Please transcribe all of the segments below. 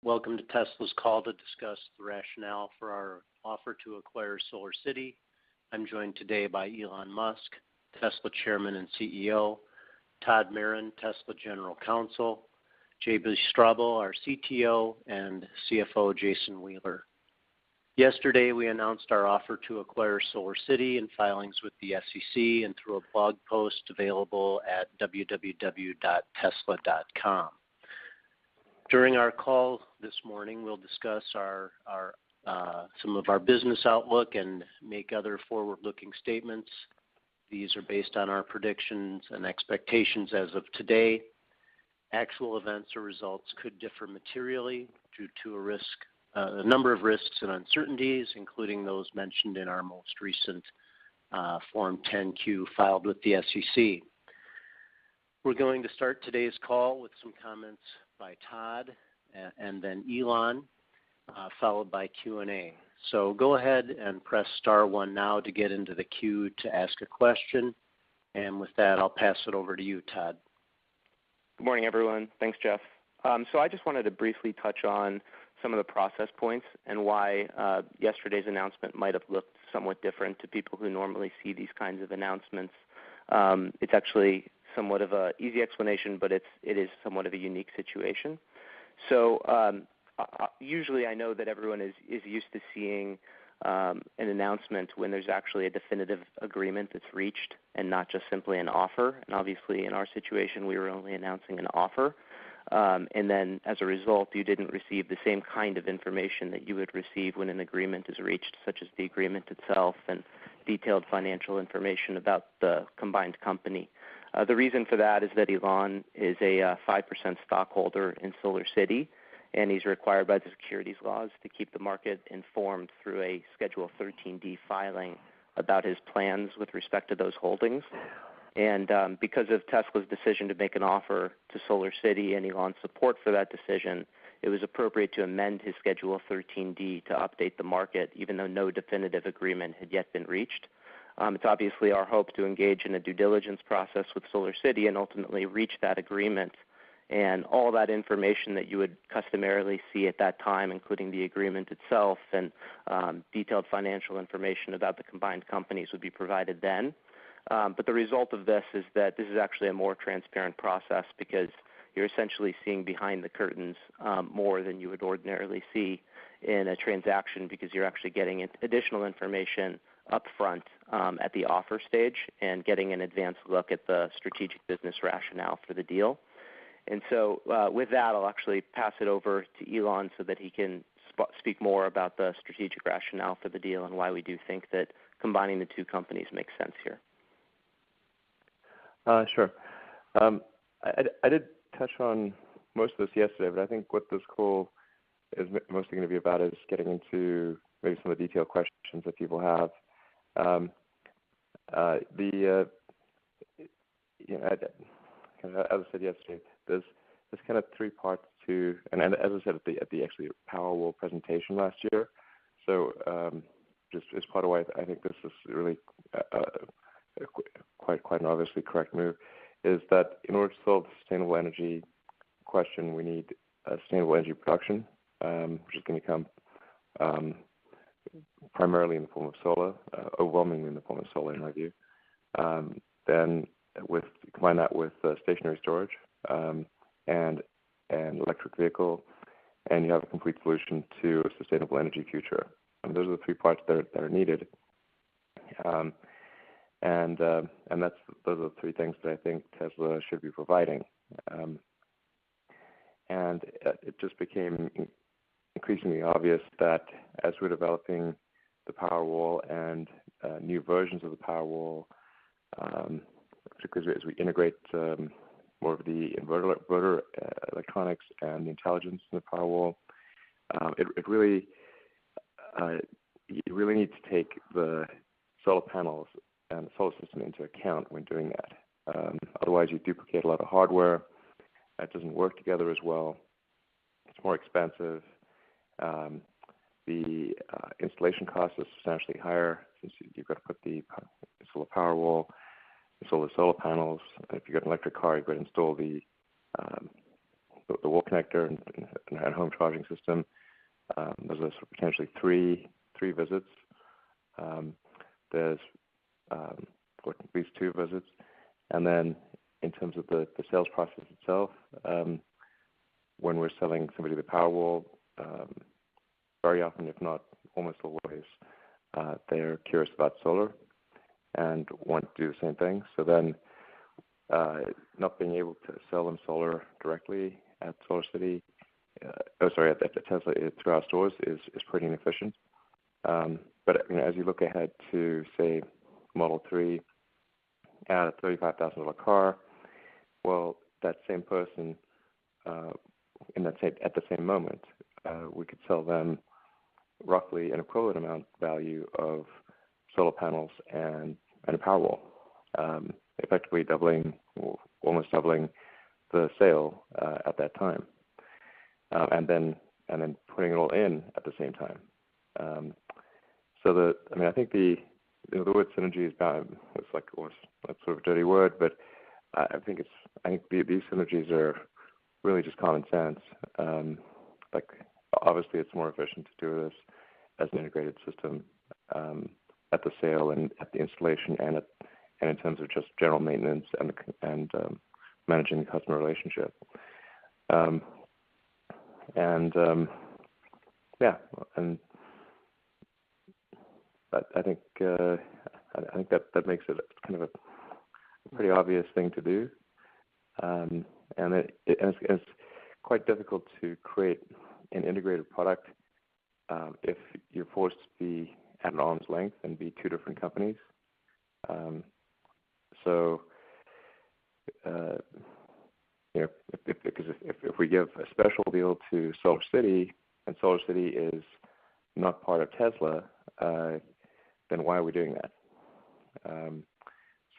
Welcome to Tesla's call to discuss the rationale for our offer to acquire SolarCity. I'm joined today by Elon Musk, Tesla Chairman and CEO, Todd Marin, Tesla General Counsel, J.B. Straubel, our CTO, and CFO Jason Wheeler. Yesterday, we announced our offer to acquire SolarCity in filings with the SEC and through a blog post available at www.tesla.com. During our call this morning, we'll discuss some of our business outlook and make other forward-looking statements. These are based on our predictions and expectations as of today. Actual events or results could differ materially due to a number of risks and uncertainties, including those mentioned in our most recent Form 10-Q filed with the SEC. We're going to start today's call with some comments by Todd and then Elon, followed by Q&A. So go ahead and press star one now to get into the queue to ask a question. And with that, I'll pass it over to you, Todd. Good morning, everyone. Thanks, Jeff. So I just wanted to briefly touch on some of the process points and why yesterday's announcement might have looked somewhat different to people who normally see these kinds of announcements. It's actually somewhat of an easy explanation, but it is somewhat of a unique situation. So usually I know that everyone is used to seeing an announcement when there's actually a definitive agreement that's reached and not just simply an offer. And obviously in our situation, we were only announcing an offer. And then as a result, you didn't receive the same kind of information that you would receive when an agreement is reached, such as the agreement itself and detailed financial information about the combined company. The reason for that is that Elon is a 5% stockholder in SolarCity, and he's required by the securities laws to keep the market informed through a Schedule 13D filing about his plans with respect to those holdings. And because of Tesla's decision to make an offer to SolarCity and Elon's support for that decision, it was appropriate to amend his Schedule 13D to update the market, even though no definitive agreement had yet been reached. It's obviously our hope to engage in a due diligence process with SolarCity and ultimately reach that agreement. And all that information that you would customarily see at that time, including the agreement itself and detailed financial information about the combined companies, would be provided then. But the result of this is that this is actually a more transparent process because you're essentially seeing behind the curtains more than you would ordinarily see in a transaction because you're actually getting additional information up front at the offer stage and getting an advanced look at the strategic business rationale for the deal. And so with that, I'll actually pass it over to Elon so that he can speak more about the strategic rationale for the deal and why we do think that combining the two companies makes sense here. Sure. I did touch on most of this yesterday, but I think what this call is mostly going to be about is getting into maybe some of the detailed questions that people have. As I said yesterday, there's kind of three parts to, and as I said at the actually Powerwall presentation last year. So just as part of why I think this is really quite an obviously correct move, is that in order to solve the sustainable energy question, we need sustainable energy production, which is going to come primarily in the form of solar, overwhelmingly in the form of solar in my view. Then combine that with stationary storage and electric vehicle, and you have a complete solution to a sustainable energy future. And those are the three parts that are needed. And those are the three things that I think Tesla should be providing. And it just became increasingly obvious that as we're developing the Powerwall and new versions of the Powerwall, particularly as we integrate more of the inverter electronics and the intelligence in the Powerwall, you really need to take the solar panels and the solar system into account when doing that. Otherwise, you duplicate a lot of hardware. That doesn't work together as well. It's more expensive. The installation cost is substantially higher since you've got to put the solar Powerwall, install the solar panels. If you've got an electric car, you've got to install the the wall connector and home charging system. Those are sort of potentially three visits. There's or at least 2 visits, and then in terms of the sales process itself, when we're selling somebody the Powerwall, very often, if not almost always, they're curious about solar and want to do the same thing. So then, not being able to sell them solar directly at SolarCity, at Tesla through our stores is pretty inefficient. But as you look ahead to, say, Model 3 at a $35,000 car, well, that same person at the same moment, we could sell them roughly an equivalent amount value of solar panels and a Powerwall, effectively almost doubling the sale at that time, and then putting it all in at the same time. I think the word synergy is bound. It's sort of a dirty word, but I think these synergies are really just common sense. Obviously, it's more efficient to do this as an integrated system at the sale and at the installation and in terms of just general maintenance and managing the customer relationship. I think that makes it kind of a pretty obvious thing to do, and it's quite difficult to create an integrated product if you're forced to be at an arm's length and be 2 different companies. If we give a special deal to SolarCity and SolarCity is not part of Tesla, then why are we doing that?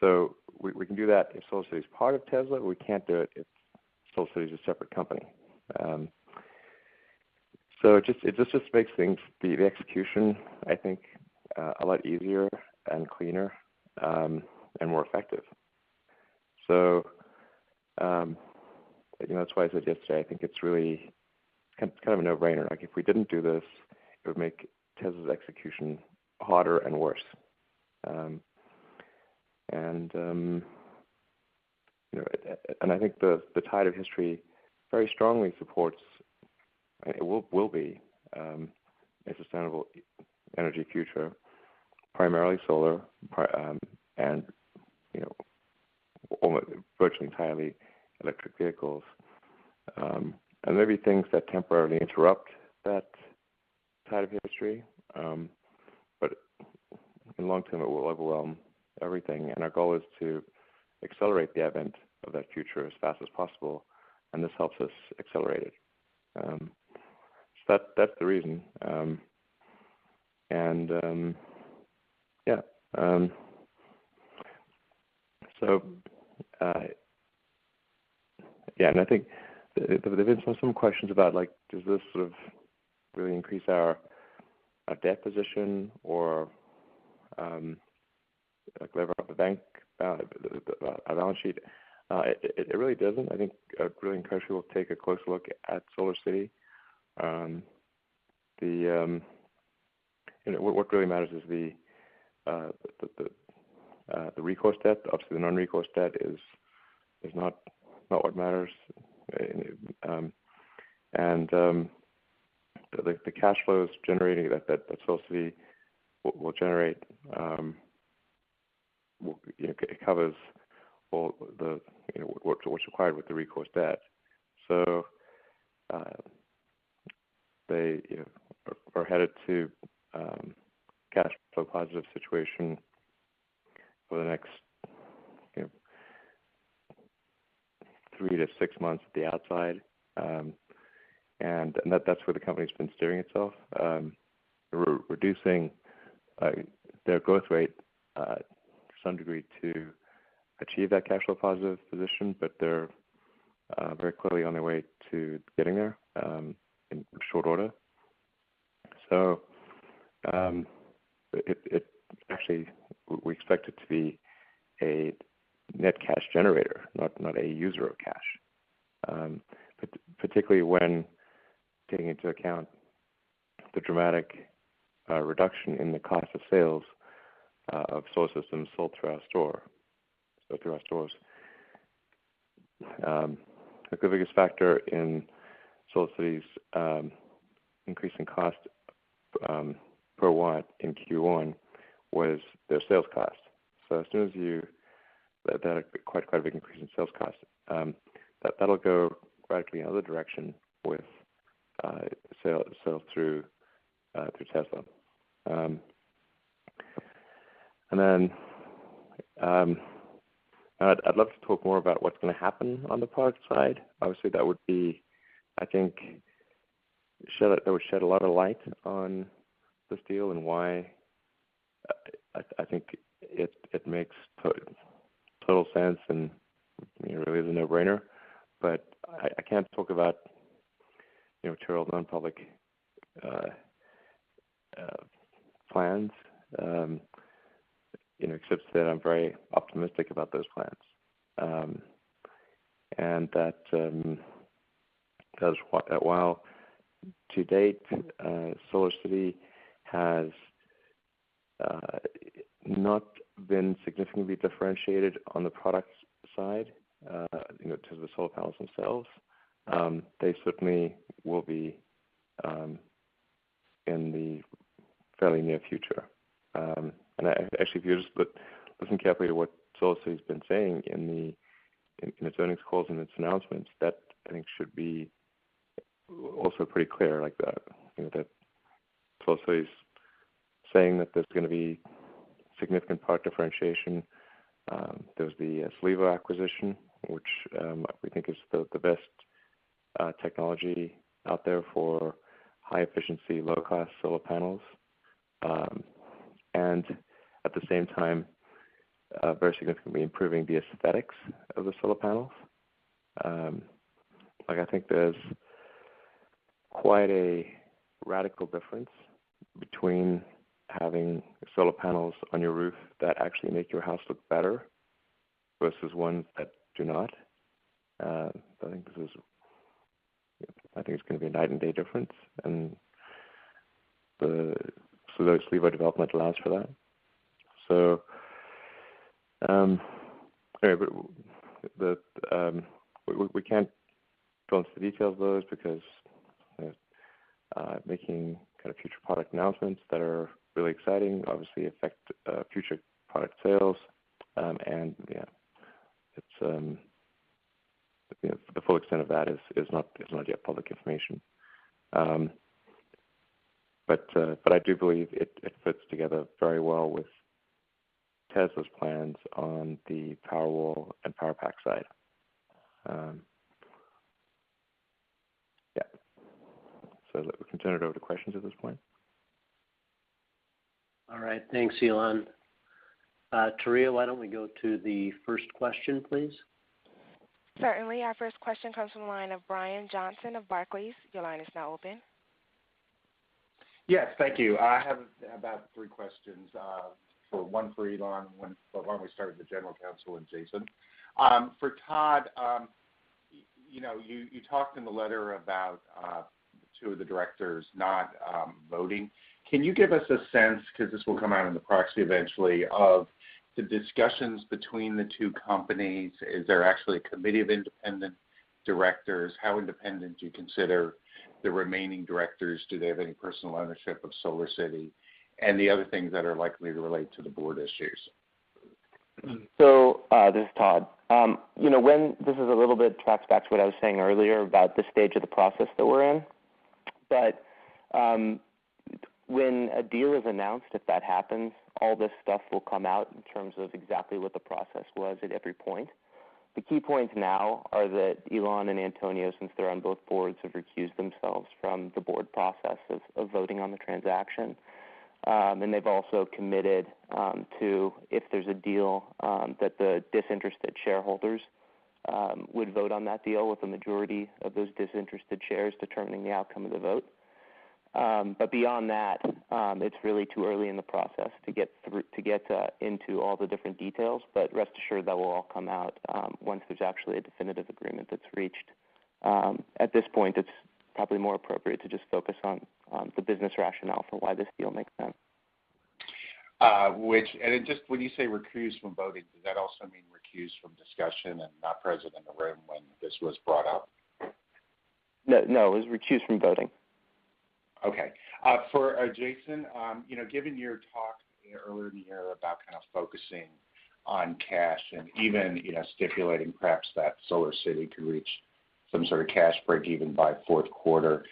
So we can do that if SolarCity is part of Tesla. We can't do it if SolarCity is a separate company. So it just makes things, the execution, I think, a lot easier and cleaner and more effective. So that's why I said yesterday, I think it's really kind of a no-brainer. Like if we didn't do this, it would make Tesla's execution harder and worse. And I think the tide of history very strongly supports. It will be a sustainable energy future, primarily solar, and almost virtually entirely electric vehicles. And maybe things that temporarily interrupt that tide of history, but in the long term it will overwhelm everything. And our goal is to accelerate the advent of that future as fast as possible, and this helps us accelerate it. So that's the reason. And I think there have been some questions about, like, does this sort of really increase our debt position or lever up our balance sheet? It really doesn't. I think I really encourage people to take a close look at SolarCity. What really matters is the recourse debt. Obviously, the non-recourse debt is not what matters. The cash flows generating that SolarCity will generate, it covers all the what's required with the recourse debt. So they are headed to cash flow positive situation for the next 3 to 6 months at the outside, and that's where the company's been steering itself, reducing their growth rate to some degree to achieve that cash flow positive position, but they're very clearly on their way to getting there in short order. So it actually, we expect it to be a net cash generator, not a user of cash. particularly when taking into account the dramatic reduction in the cost of sales of solar systems sold through our stores. The biggest factor in SolarCity's increase in cost per watt in Q1 was their sales cost. So as soon as that quite a big increase in sales cost, that'll go radically in the other direction with sales through Tesla. And then I'd love to talk more about what's going to happen on the product side. Obviously, that would be, I think, that would shed a lot of light on this deal and why I think it makes total sense and really is a no-brainer. But I can't talk about material non-public plans, except that I'm very optimistic about those plans, and that while to date SolarCity has not been significantly differentiated on the product side, to the solar panels themselves, they certainly will be in the fairly near future. And actually, if you just listen carefully to what SolarCity's been saying in its earnings calls and its announcements, that I think should be also pretty clear, like that. That SolarCity's saying that there's going to be significant product differentiation. There's the Slivo acquisition, which we think is the best technology out there for high efficiency, low cost solar panels, and at the same time, very significantly improving the aesthetics of the solar panels. I think there's quite a radical difference between having solar panels on your roof that actually make your house look better versus ones that do not. I think it's going to be a night and day difference, and the Slivo development allows for that. So, anyway, but we can't go into the details of those because making kind of future product announcements that are really exciting obviously affect future product sales, and it's the full extent of that is not yet public information. But I do believe it fits together very well with Tesla's plans on the Powerwall and Powerpack side. So we can turn it over to questions at this point. All right. Thanks, Elon. Taria, why don't we go to the first question, please? Certainly. Our first question comes from the line of Brian Johnson of Barclays. Your line is now open. Yes, thank you. I have about three questions. One for Elon, one we start with the General Counsel and Jason. For Todd, you talked in the letter about two of the directors not voting. Can you give us a sense, because this will come out in the proxy eventually, of the discussions between the two companies? Is there actually a committee of independent directors? How independent do you consider the remaining directors? Do they have any personal ownership of SolarCity? And the other things that are likely to relate to the board issues. So this is Todd. When this is a little bit tracks back to what I was saying earlier about the stage of the process that we're in. But when a deal is announced, if that happens, all this stuff will come out in terms of exactly what the process was at every point. The key points now are that Elon and Antonio, since they're on both boards, have recused themselves from the board process of voting on the transaction. And they've also committed to, if there's a deal, that the disinterested shareholders would vote on that deal with a majority of those disinterested shares determining the outcome of the vote. But beyond that, it's really too early in the process to get into all the different details. But rest assured that will all come out once there's actually a definitive agreement that's reached at this point, it's probably more appropriate to just focus on the business rationale for why this deal makes sense. And just when you say recused from voting, does that also mean recused from discussion and not present in the room when this was brought up? No, it was recused from voting. Okay. For Jason, given your talk earlier in the year about kind of focusing on cash and even, stipulating perhaps that SolarCity could reach some sort of cash break even by fourth quarter,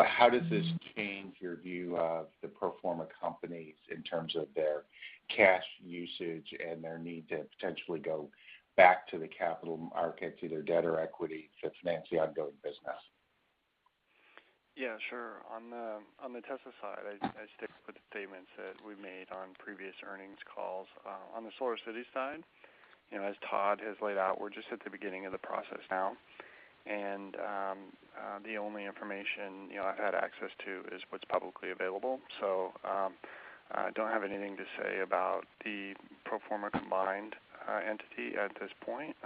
how does this change your view of the pro forma companies in terms of their cash usage and their need to potentially go back to the capital markets, either debt or equity, to finance the ongoing business? Yeah, sure. On the Tesla side, I stick with the statements that we made on previous earnings calls. On the SolarCity side, as Todd has laid out, we're just at the beginning of the process now, and the only information I've had access to is what's publicly available. So I don't have anything to say about the pro forma combined entity at this point,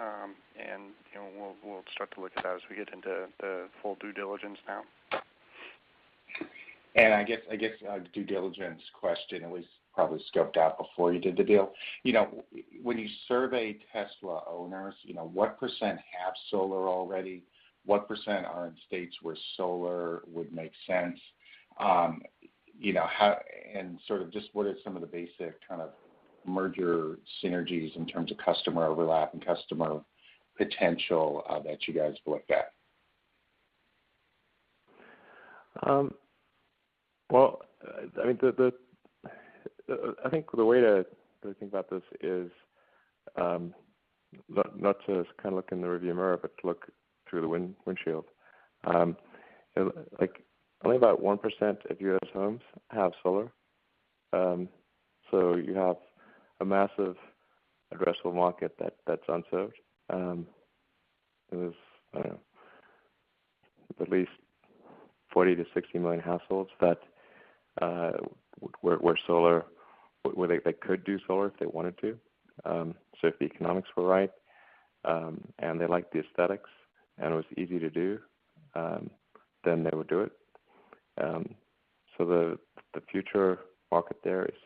and we'll start to look at that as we get into the full due diligence now. And I guess a due diligence question, at least probably scoped out before you did the deal. When you survey Tesla owners, what percent have solar already? What percent are in states where solar would make sense? How and sort of just what are some of the basic kind of merger synergies in terms of customer overlap and customer potential that you guys looked at? Well, I mean, I think the way to think about this is not to kind of look in the rearview mirror, but to look through the windshield. Like only about 1% of U.S. homes have solar, so you have a massive addressable market that's unserved. There's at least 40 to 60 million households that where solar, where they could do solar if they wanted to. So if the economics were right, and they liked the aesthetics and it was easy to do, then they would do it. So the future market there is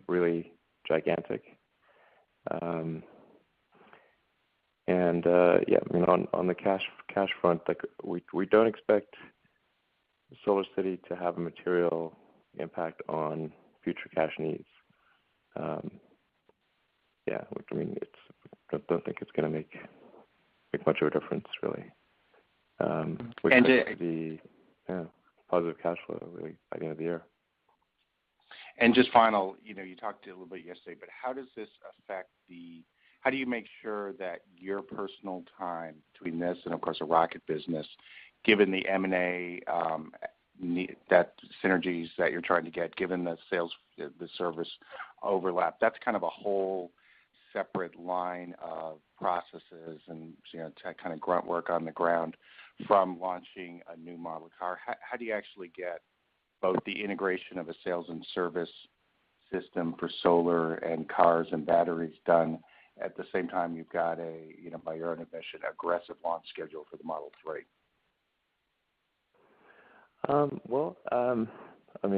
really gigantic. On the cash front, like we don't expect SolarCity to have a material impact on future cash needs. I don't think it's going to make much of a difference, really. We expect it to be positive cash flow really by the end of the year. And just final, you talked a little bit yesterday, but how does this affect how do you make sure that your personal time between this and, of course, a rocket business, given the M&A, that synergies that you're trying to get, given the sales, the service overlap, that's kind of a whole separate line of processes and kind of grunt work on the ground from launching a new model car. How do you actually get both the integration of a sales and service system for solar and cars and batteries done at the same time you've got by your own admission, aggressive launch schedule for the Model 3?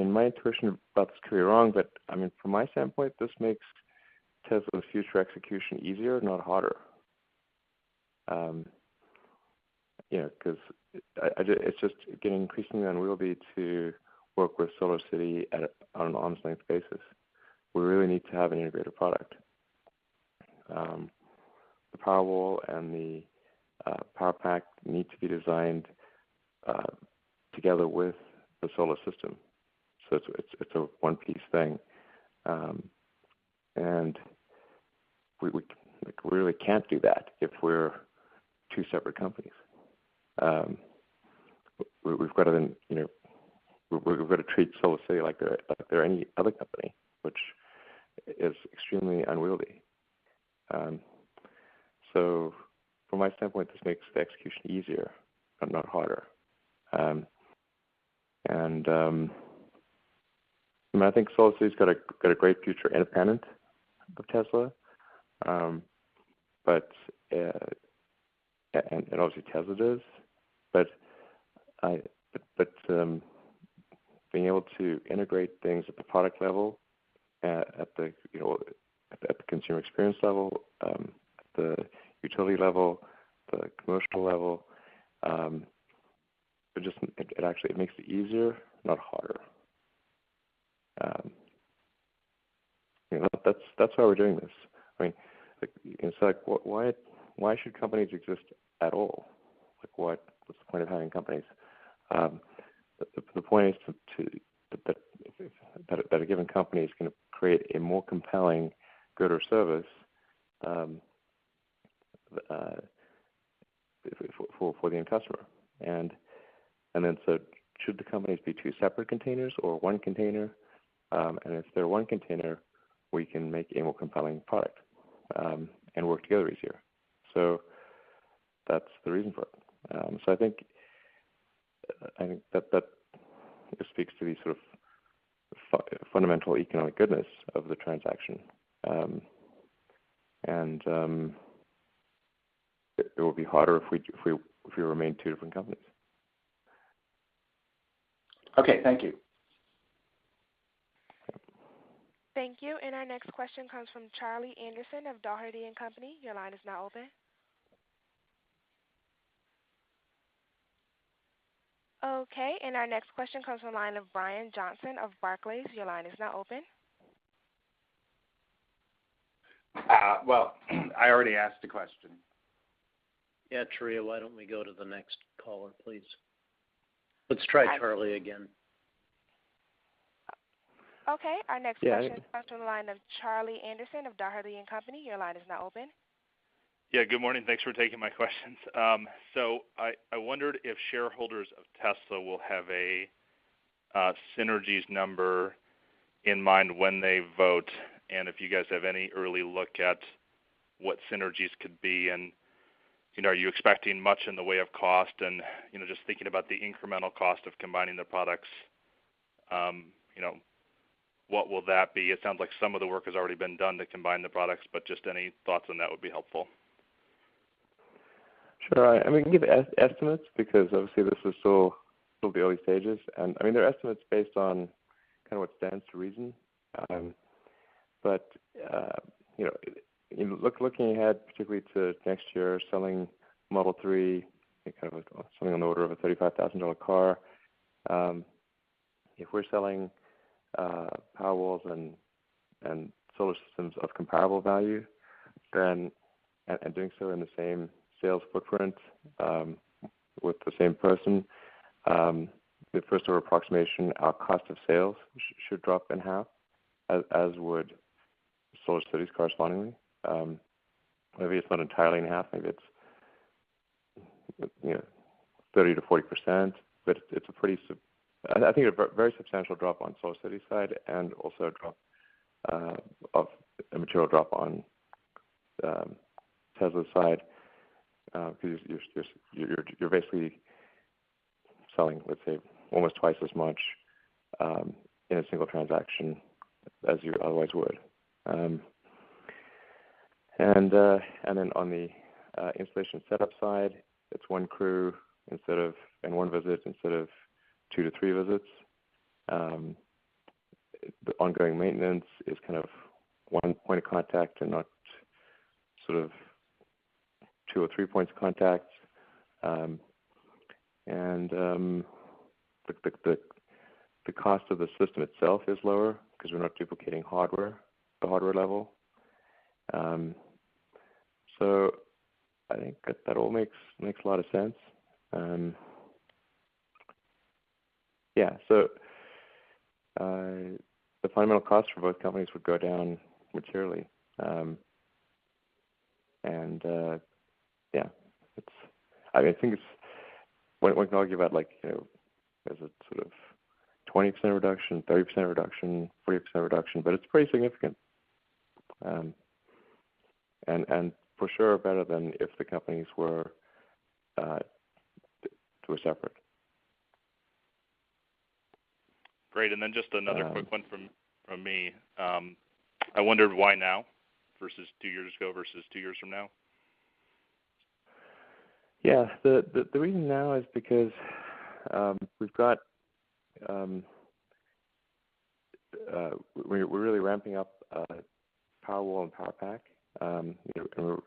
My intuition about this could be wrong, but from my standpoint, this makes Tesla's future execution easier, not harder. Because it's just getting increasingly unwieldy to work with SolarCity on an arm's length basis. We really need to have an integrated product. The Powerwall and the Power Pack need to be designed together with the solar system, so it's a one-piece thing, and we really can't do that if we're two separate companies. We've got to we've got to treat SolarCity like they're any other company, which is extremely unwieldy. So from my standpoint, this makes the execution easier, but not harder. I think SolarCity's got a great future independent of Tesla, but and obviously Tesla does, but being able to integrate things at the product level, at the consumer experience level, at the utility level, the commercial level, it makes it easier, not harder. That's why we're doing this. I mean, it's like why should companies exist at all? Like what's the point of having companies? The point is that a given company is going to create a more compelling good or service for the end customer, and then so should the companies be two separate containers or one container? And if they're one container, we can make a more compelling product and work together easier. So that's the reason for it. So I think that speaks to the sort of fundamental economic goodness of the transaction, and it will be harder if we remain two different companies. Okay, thank you. Thank you. And our next question comes from Charlie Anderson of Doherty & Company. Your line is now open. Okay, and our next question comes from the line of Brian Johnson of Barclays. Your line is now open. Well, I already asked a question. Yeah, Taria, why don't we go to the next caller, please? Let's try Charlie again. Okay, our next question comes from the line of Charlie Anderson of Doherty & Company. Your line is now open. Yeah, good morning. Thanks for taking my questions. So I wondered if shareholders of Tesla will have a synergies number in mind when they vote, and if you guys have any early look at what synergies could be, and are you expecting much in the way of cost, and just thinking about the incremental cost of combining the products, what will that be? It sounds like some of the work has already been done to combine the products, but just any thoughts on that would be helpful. Sure. I mean, we can give estimates because obviously this is still the early stages, and I mean they're estimates based on kind of what stands to reason. But looking ahead, particularly to next year, selling Model 3, kind of something on the order of a $35,000 car. If we're selling Powerwalls and solar systems of comparable value, then and doing so in the same sales footprint with the same person, the first order approximation, our cost of sales should drop in half, as would SolarCity's correspondingly. Maybe it's not entirely in half. Maybe it's 30 to 40%, but it's a pretty I think a very substantial drop on SolarCity's side, and also a drop of a material drop on Tesla's side, because you're basically selling, let's say, almost twice as much in a single transaction as you otherwise would. And then on the installation setup side, it's one crew and one visit instead of 2 to 3 visits. The ongoing maintenance is kind of one point of contact and not sort of 2 or 3 points of contact. And the cost of the system itself is lower because we're not duplicating the hardware level. So I think that all makes a lot of sense. So the fundamental costs for both companies would go down materially. I think it's one can argue about is it sort of 20% reduction, 30% reduction, 40% reduction, but it's pretty significant. And for sure better than if the companies were separate. Great, and then just another quick one from me. I wondered why now versus 2 years ago versus 2 years from now? Yeah, the reason now is because we've got we're really ramping up Powerwall and PowerPack. And we're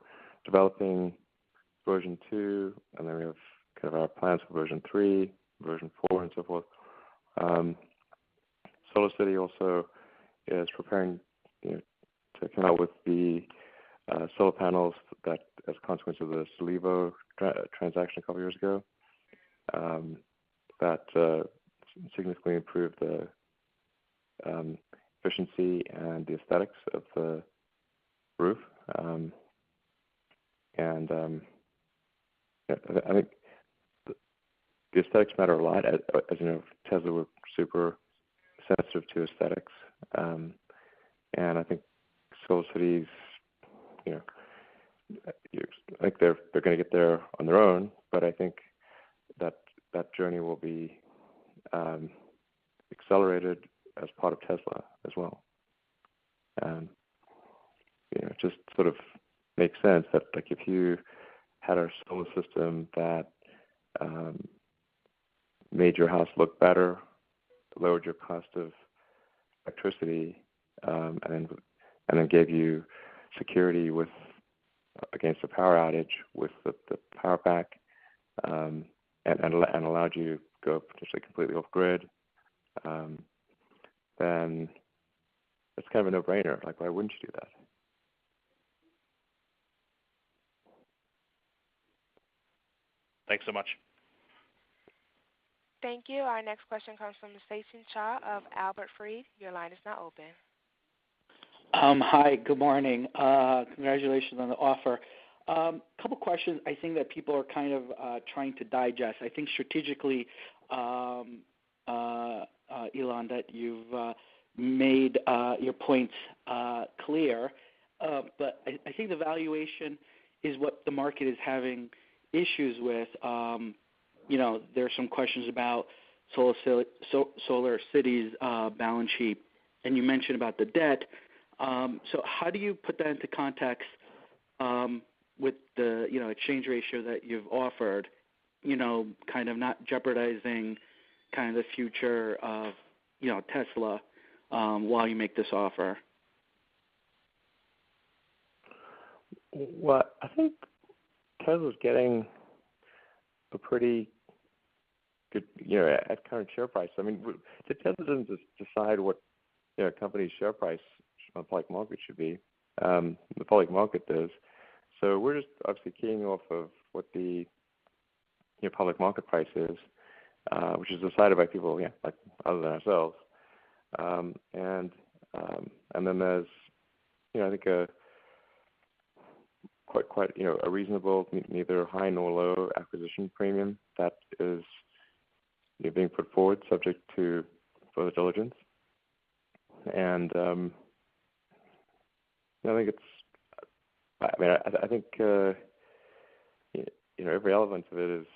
developing version 2, and then we have kind of our plans for version 3, version 4, and so forth. SolarCity also is preparing to come out with the solar panels that, as a consequence of the Solivo transaction a couple years ago, that significantly improved the efficiency and the aesthetics of the roof. I think the aesthetics matter a lot. As you know, Tesla were super sensitive to aesthetics, and I think SolarCity's, I think they're going to get there on their own, but I think that journey will be accelerated as part of Tesla as well. It just sort of makes sense that, like, if you had a solar system that made your house look better, lowered your cost of electricity, and then gave you security against a power outage with the power pack, and allowed you to go potentially completely off grid, then it's kind of a no-brainer. Like, why wouldn't you do that? Thanks so much. Thank you. Our next question comes from Sachin Shah of Albert Fried. Your line is now open. Hi, good morning. Congratulations on the offer. Couple questions I think that people are kind of trying to digest. I think strategically, Elon, that you've made your points clear, but I think the valuation is what the market is having issues with. There are some questions about SolarCity's balance sheet, and you mentioned about the debt. So how do you put that into context with the exchange ratio that you've offered? Kind of not jeopardizing kind of the future of Tesla while you make this offer. Well, I think Tesla's getting a pretty good, at current share price. I mean, Tesla doesn't just decide what a company's share price on the public market should be. The public market does. So we're just obviously keying off of what the public market price is, which is decided by people, like other than ourselves. And then there's, I think quite a reasonable, neither high nor low acquisition premium that is being put forward, subject to further diligence. And I think I think every element of it is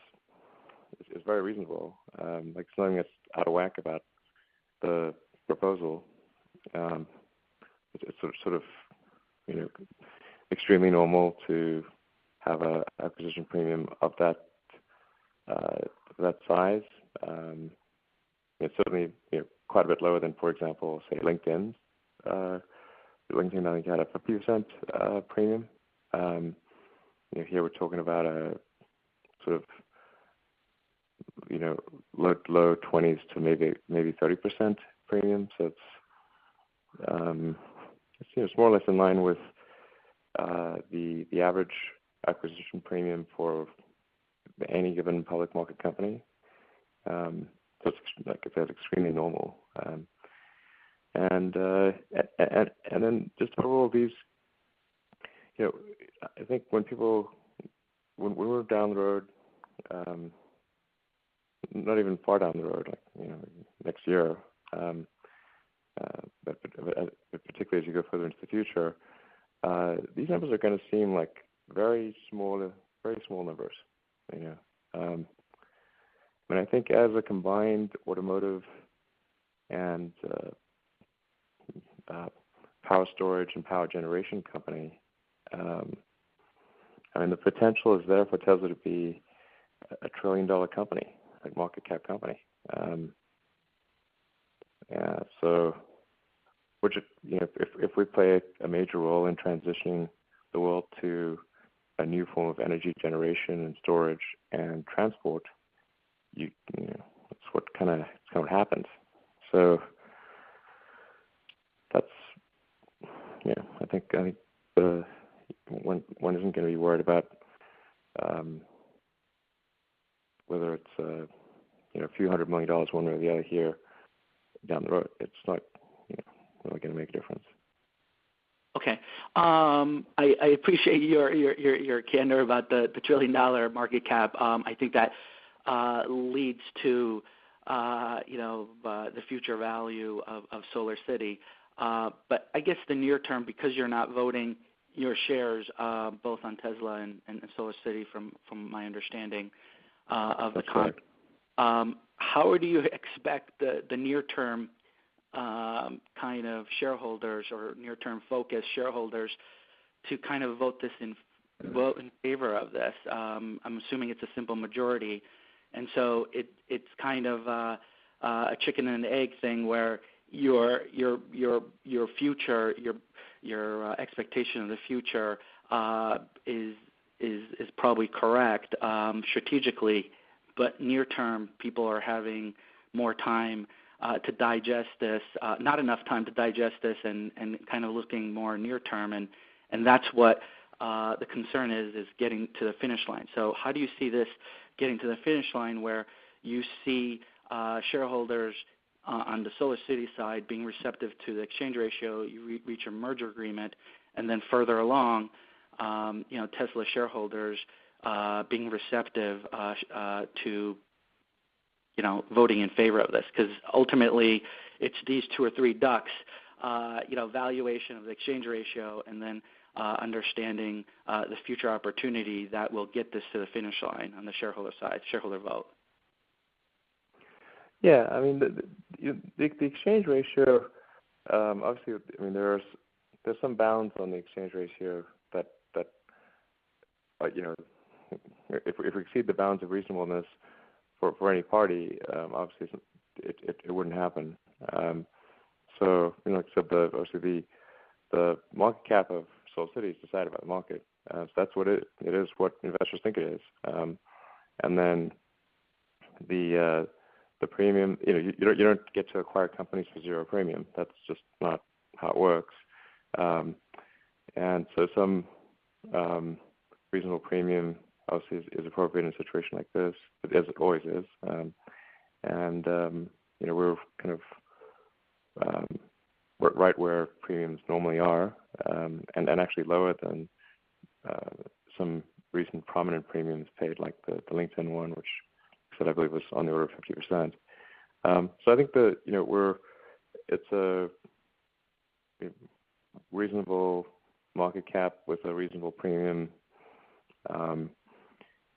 very reasonable. Like, something that's out of whack about the proposal. It's sort of extremely normal to have a acquisition premium of that size. It's certainly quite a bit lower than, for example, say LinkedIn's. LinkedIn, I think, had a 50% premium. Here we're talking about a sort of low 20s to maybe 30% premium. So it's more or less in line with the average acquisition premium for any given public market company. So it's, like I said, extremely normal. And then just overall, these, I think when we're down the road, not even far down the road, like next year, but particularly as you go further into the future, these numbers are going to seem like very small numbers. But I think as a combined automotive and power storage and power generation company, I mean, the potential is there for Tesla to be a $1 trillion company, like market cap company. Yeah, so which, if we play a major role in transitioning the world to a new form of energy generation and storage and transport, that's what kind of happens. So that's, I think one isn't going to be worried about whether it's a few $100 million one way or the other here down the road. It's not really going to make a difference. Okay. I appreciate your candor about the $1 trillion market cap. I think that leads to the future value of SolarCity. But I guess the near term, because you're not voting your shares both on Tesla and SolarCity, from my understanding of the contract, how do you expect the near term kind of shareholders or near term focused shareholders to kind of vote in favor of this? I'm assuming it's a simple majority, and so it's kind of a chicken and egg thing where your future, your expectation of the future is probably correct strategically, but near term people are having more time to digest this, not enough time to digest this, and kind of looking more near term, and that's what the concern is getting to the finish line. So how do you see this getting to the finish line where you see shareholders on the SolarCity side being receptive to the exchange ratio, you reach a merger agreement, and then further along, Tesla shareholders being receptive to voting in favor of this? Because ultimately it's these two or three ducks, valuation of the exchange ratio, and then understanding the future opportunity that will get this to the finish line on the shareholder side, shareholder vote. Yeah, I mean, the exchange ratio, obviously, I mean, there's some bounds on the exchange ratio that if we exceed the bounds of reasonableness for any party, obviously it wouldn't happen. So obviously the market cap of SolarCity is decided by the market. So that's what it is, what investors think it is. And then the premium, you don't get to acquire companies for zero premium. That's just not how it works. And so some reasonable premium obviously is appropriate in a situation like this, as it always is. We're kind of right where premiums normally are, and actually lower than some recent prominent premiums paid, like the LinkedIn one, which I believe was on the order of 50%. So I think it's a reasonable market cap with a reasonable premium,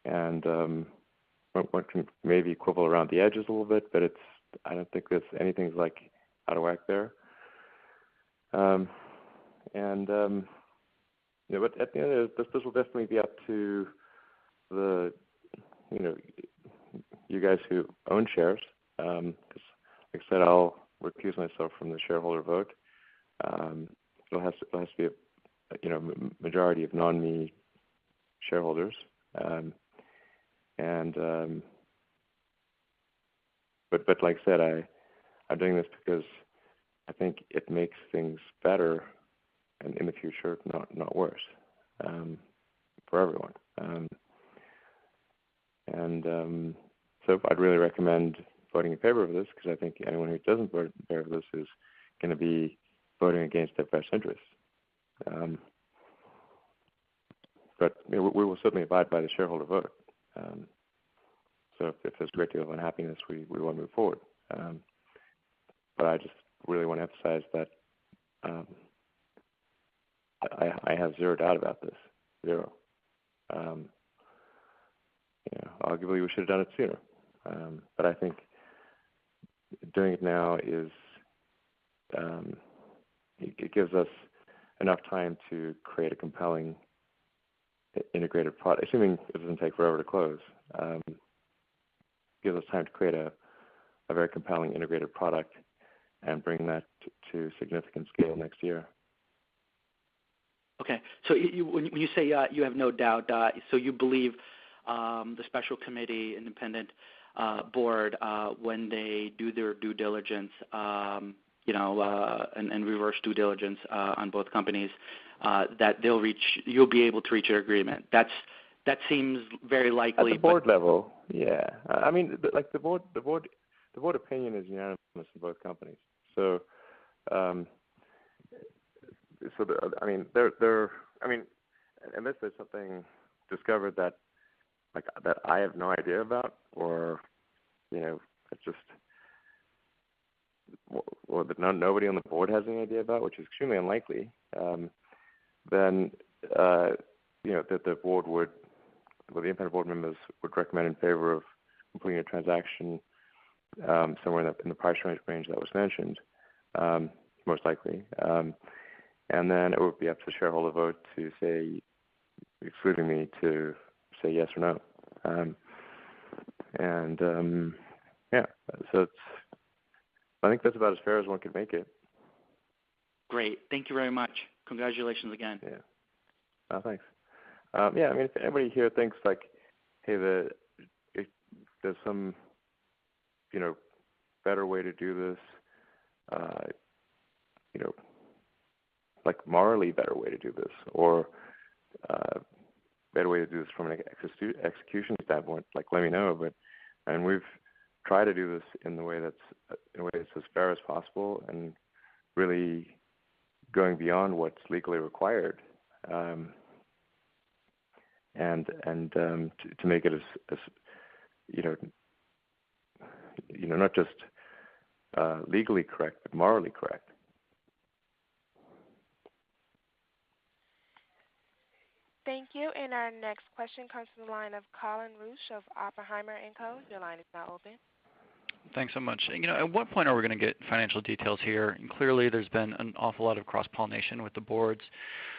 and one can maybe quibble around the edges a little bit, but I don't think anything's like out of whack there. But at the end of it, this will definitely be up to you guys who own shares, because like I said, I'll recuse myself from the shareholder vote. It has to be a majority of non-me shareholders, but like I said, I'm doing this because I think it makes things better and in the future, not worse, for everyone. So I'd really recommend voting in favor of this, because I think anyone who doesn't vote in favor of this is going to be voting against their best interests. But we will certainly abide by the shareholder vote. So if there's a great deal of unhappiness, we want to move forward. But I just really want to emphasize that I have zero doubt about this. Zero. Arguably we should have done it sooner. But I think doing it now is it gives us enough time to create a compelling integrated product, assuming it doesn't take forever to close, gives us time to create a very compelling integrated product and bring that to significant scale next year. Okay. So when you say you have no doubt, so you believe the special committee, independent board, when they do their due diligence, and reverse due diligence on both companies, that you'll be able to reach an agreement. That seems very likely. At the board level, yeah. I mean, the board opinion is unanimous in both companies. So, unless there's something discovered that I have no idea about, or it's just, or that nobody on the board has any idea about, which is extremely unlikely, then that the board would, the independent board members would recommend in favor of completing a transaction somewhere in the price range that was mentioned, most likely. And then it would be up to the shareholder vote to say, excluding me, to say yes or no. So I think that's about as fair as one could make it. Great. Thank you very much. Congratulations again. Yeah. Thanks. If anybody here thinks hey, there's some, better way to do this, morally better way to do this, or better way to do this from an execution standpoint, let me know. And we've tried to do this in a way that's as fair as possible and really going beyond what's legally required, and to make it as not just legally correct, but morally correct. Thank you. And our next question comes from the line of Colin Rusch of Oppenheimer & Co. Your line is now open. Thanks so much. At what point are we going to get financial details here? And clearly, there's been an awful lot of cross-pollination with the boards.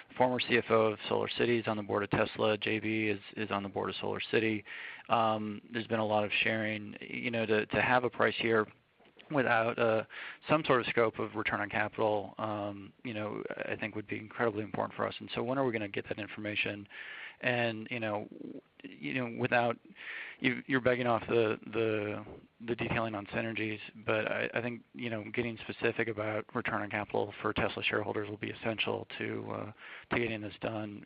The former CFO of SolarCity is on the board of Tesla. JB is on the board of SolarCity. There's been a lot of sharing. To have a price here without some sort of scope of return on capital, I think would be incredibly important for us. And so when are we going to get that information? And without you're begging off the detailing on synergies, but I think getting specific about return on capital for Tesla shareholders will be essential to getting this done.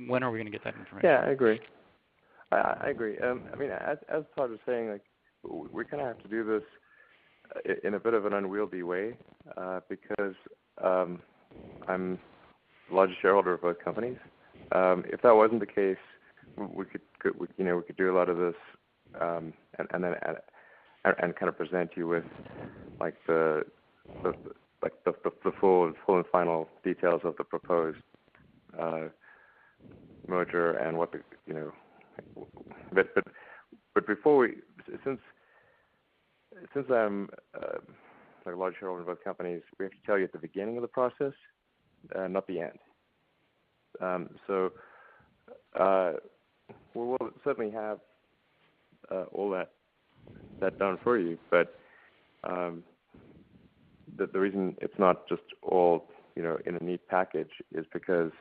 When are we going to get that information? Yeah, I agree. I agree. As Todd was saying, we kind of have to do this in a bit of an unwieldy way, because I'm the largest shareholder of both companies. If that wasn't the case, we could do a lot of this, and kind of present you with the full and final details of the proposed merger and what but before since I'm a large shareholder in both companies, we have to tell you at the beginning of the process, not the end. So we'll certainly have all that done for you, but the reason it's not just all in a neat package is because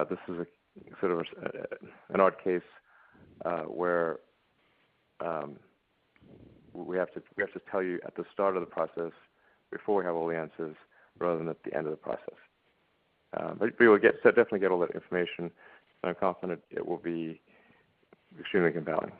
this is a sort of an odd case where we have to tell you at the start of the process before we have all the answers, rather than at the end of the process. But we will definitely get all that information, and I'm confident it will be extremely compelling.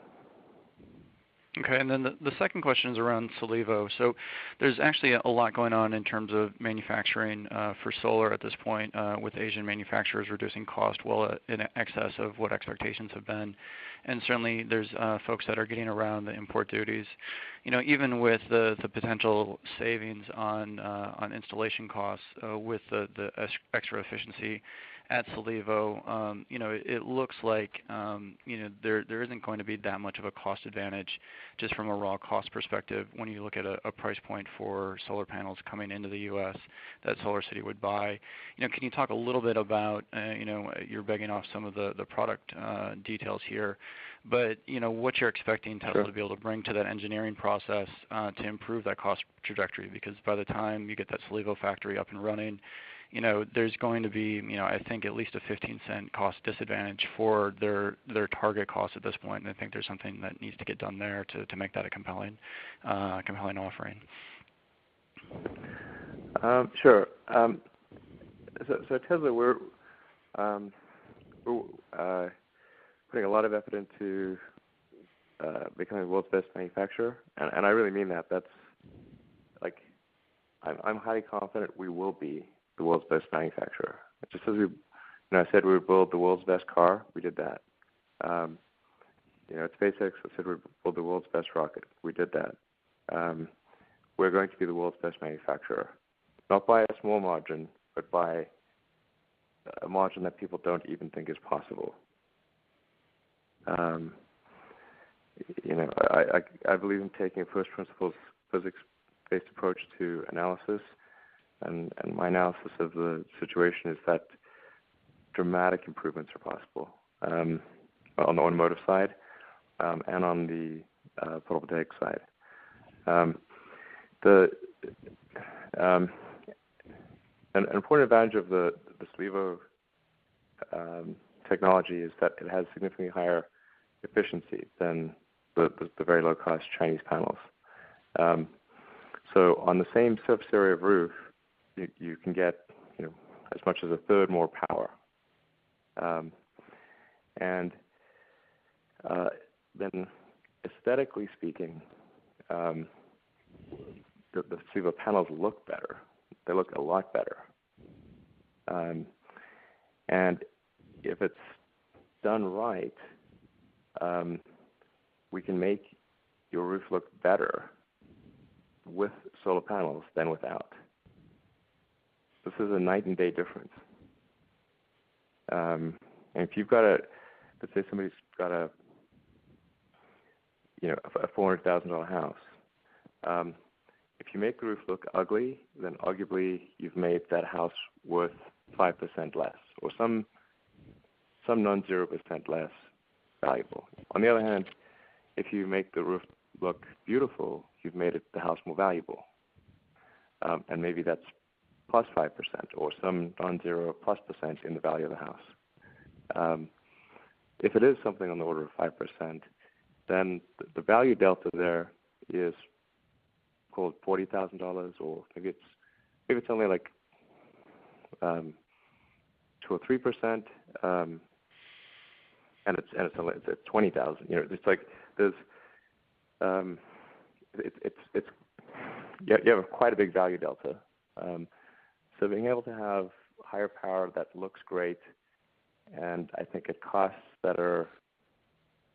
Okay, and then the second question is around Solivo. So there's actually a lot going on in terms of manufacturing for solar at this point, with Asian manufacturers reducing cost well in excess of what expectations have been. And certainly there's folks that are getting around the import duties. Even with the potential savings on installation costs with the extra efficiency at Solevo, it looks like there isn't going to be that much of a cost advantage just from a raw cost perspective when you look at a price point for solar panels coming into the U.S. that SolarCity would buy. Can you talk a little bit about, you're begging off some of the product details here, but what you're expecting Tesla to be able to bring to that engineering process to improve that cost trajectory, because by the time you get that Solevo factory up and running, there's going to be, I think at least a 15-cent cost disadvantage for their target cost at this point, and I think there's something that needs to get done there to make that a compelling offering. Sure. So Tesla, we're putting a lot of effort into becoming the world's best manufacturer, and I really mean that. That's like, I'm highly confident we will be the world's best manufacturer. Just as I said we would build the world's best car, we did that. At SpaceX, I said we'd build the world's best rocket, we did that. We're going to be the world's best manufacturer, not by a small margin, but by a margin that people don't even think is possible. I believe in taking a first principles physics-based approach to analysis, and my analysis of the situation is that dramatic improvements are possible on the automotive side and on the photovoltaic side. An important advantage of the Solevo technology is that it has significantly higher efficiency than the very low-cost Chinese panels. So on the same surface area of roof, you can get as much as a third more power, and then aesthetically speaking, the Solevo panels look better. They look a lot better, and if it's done right, we can make your roof look better with solar panels than without. This is a night and day difference. And if you've got let's say somebody's got a $400,000 house, if you make the roof look ugly, then arguably you've made that house worth 5% less, or some non-0% less valuable. On the other hand, if you make the roof look beautiful, you've made the house more valuable, and maybe that's plus 5% or some non-zero plus percent in the value of the house. If it is something on the order of 5%, then the value delta there is called $40,000, or maybe it's only like 2 or 3%, and it's 20,000. It's like there's you have quite a big value delta. So being able to have higher power that looks great, and I think at costs that are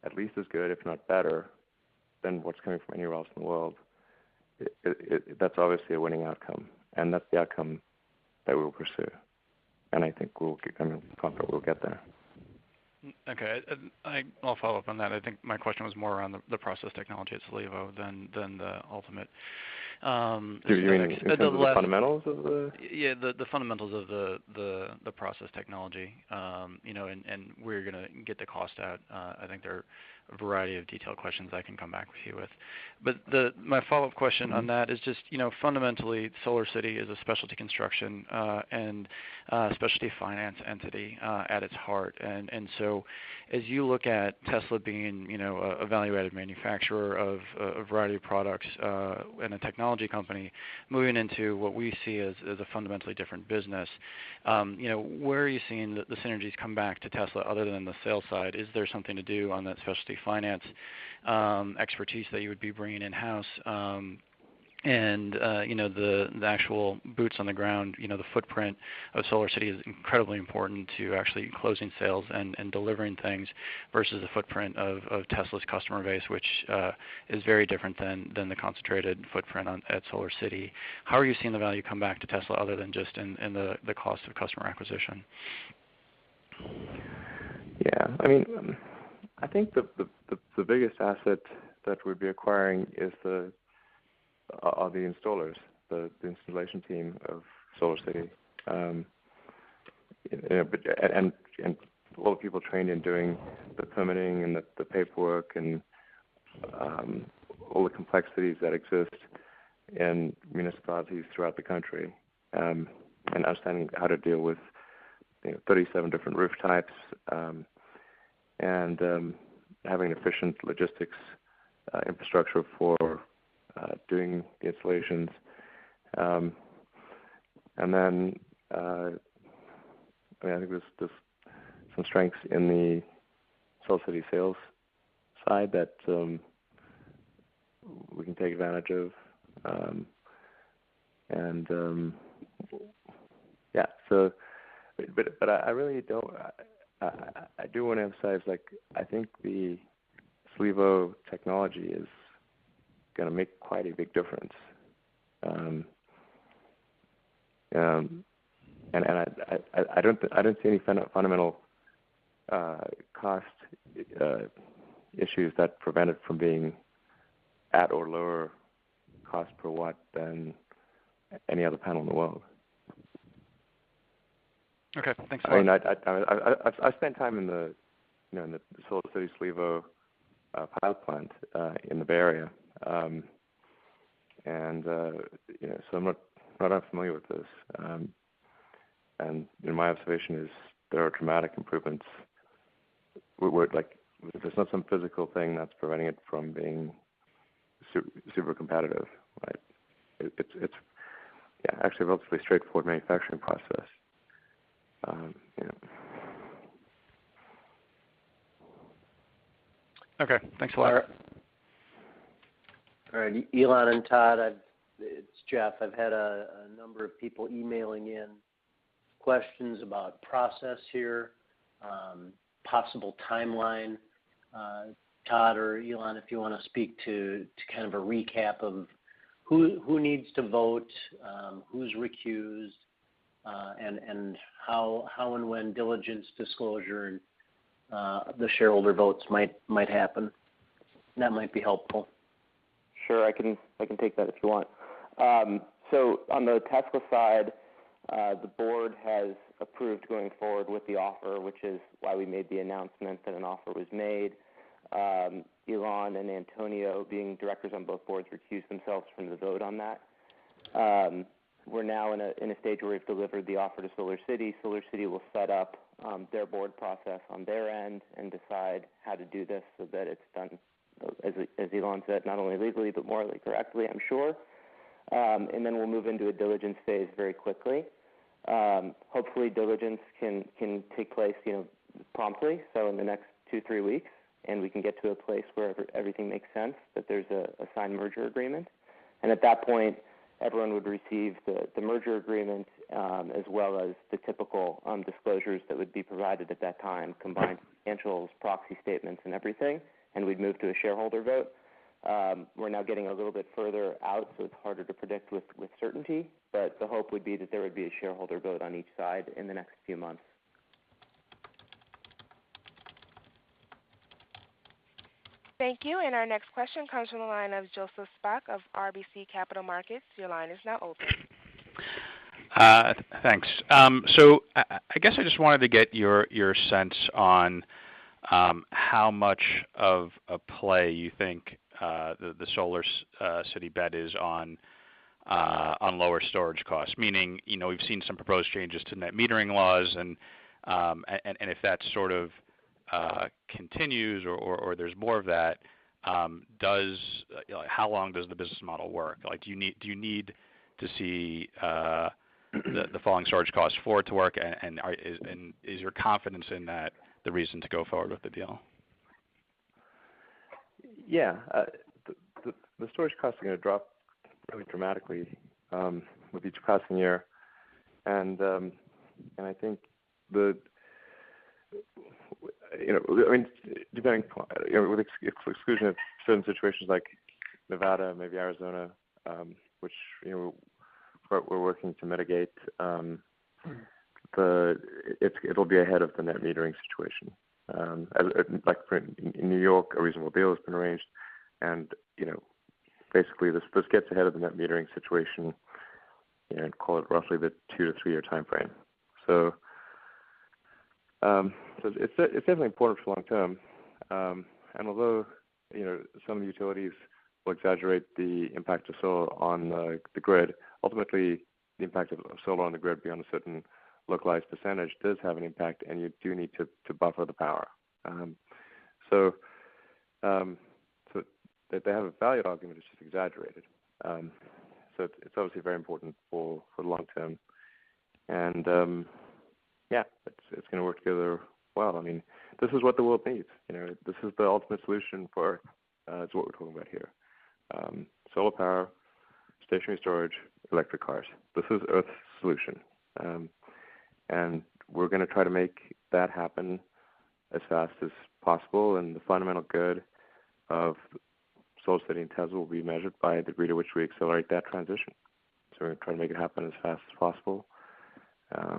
at least as good, if not better, than what's coming from anywhere else in the world, that's obviously a winning outcome, and that's the outcome that we will pursue. And I think I'm confident we'll get there. Okay, I'll follow up on that. I think my question was more around the process technology at Solevo than the ultimate. Do you mean in terms of the fundamentals of the? Yeah, the fundamentals of the process technology, and we're going to get the cost out. I think there are a variety of detailed questions I can come back with you with. But my follow-up question on that is just, fundamentally, SolarCity is a specialty construction and specialty finance entity at its heart. And so as you look at Tesla being, a value-added manufacturer of a variety of products and a technology company moving into what we see as a fundamentally different business, where are you seeing the synergies come back to Tesla other than the sales side? Is there something to do on that specialty finance expertise that you would be bringing in-house? And the actual boots on the ground, the footprint of SolarCity is incredibly important to actually closing sales and delivering things versus the footprint of Tesla's customer base, which is very different than the concentrated footprint at SolarCity. How are you seeing the value come back to Tesla other than just in the cost of customer acquisition? Yeah, I mean, I think the biggest asset that we'd be acquiring is are the installers, the installation team of SolarCity. And a lot of people trained in doing the permitting and the paperwork and all the complexities that exist in municipalities throughout the country, and understanding how to deal with 37 different roof types, and having an efficient logistics infrastructure for doing the installations. And then I think there's some strengths in the SolarCity sales side that we can take advantage of. So, but I really don't. I do want to emphasize, I think the Slivo technology is going to make quite a big difference. And I don't see any fundamental cost issues that prevent it from being at or lower cost per watt than any other panel in the world. Okay, thanks a lot. I mean, I spent time in the SolarCity Slivo pilot plant in the Bay Area, so I'm not unfamiliar with this. And my observation is there are dramatic improvements. There's not some physical thing that's preventing it from being super competitive, right? It's actually a relatively straightforward manufacturing process. Okay, thanks a lot. All right, Elon and Todd, it's Jeff. I've had a number of people emailing in questions about process here, possible timeline. Todd or Elon, if you want to speak to kind of a recap of who needs to vote, who's recused, and how and when diligence, disclosure, and the shareholder votes might happen. That might be helpful. Sure, I can take that if you want. So on the Tesla side, the board has approved going forward with the offer, which is why we made the announcement that an offer was made. Elon and Antonio, being directors on both boards, recused themselves from the vote on that. We're now in a stage where we've delivered the offer to SolarCity. SolarCity will set up their board process on their end and decide how to do this so that it's done, as Elon said, not only legally but morally correctly, I'm sure. And then we'll move into a diligence phase very quickly. Hopefully diligence can take place, promptly, so in the next 2-3 weeks, and we can get to a place where everything makes sense, that there's a signed merger agreement. And at that point, everyone would receive the merger agreement as well as the typical disclosures that would be provided at that time, combined financials, proxy statements, and everything, and we'd move to a shareholder vote. We're now getting a little bit further out, so it's harder to predict with certainty, but the hope would be that there would be a shareholder vote on each side in the next few months. Thank you. And our next question comes from the line of Joseph Spak of RBC Capital Markets. Your line is now open. Thanks. So I guess I just wanted to get your sense on how much of a play you think the SolarCity bet is on lower storage costs. Meaning, we've seen some proposed changes to net metering laws, and if that sort of continues or there's more of that, how long does the business model work? Like, do you need to see the falling storage costs for it to work, and is your confidence in that the reason to go forward with the deal? Yeah, the storage costs are going to drop really dramatically with each passing year, and I think depending, with exclusion of certain situations like Nevada, maybe Arizona, which we're working to mitigate, it'll be ahead of the net metering situation. Like in New York, a reasonable deal has been arranged, and basically this gets ahead of the net metering situation. Call it roughly the 2 to 3 year time frame. So it's definitely important for long term. And although some of the utilities will exaggerate the impact of solar on the grid, ultimately the impact of solar on the grid beyond a certain localized percentage does have an impact, and you do need to buffer the power. So that they have a valid argument, it's just exaggerated. So it's obviously very important for the long term, and it's going to work together well. I mean, this is what the world needs. This is the ultimate solution for Earth. Is what we're talking about here. Solar power, stationary storage, electric cars. This is Earth's solution. And we're going to try to make that happen as fast as possible, and the fundamental good of SolarCity and Tesla will be measured by the degree to which we accelerate that transition. So we're going to try to make it happen as fast as possible. I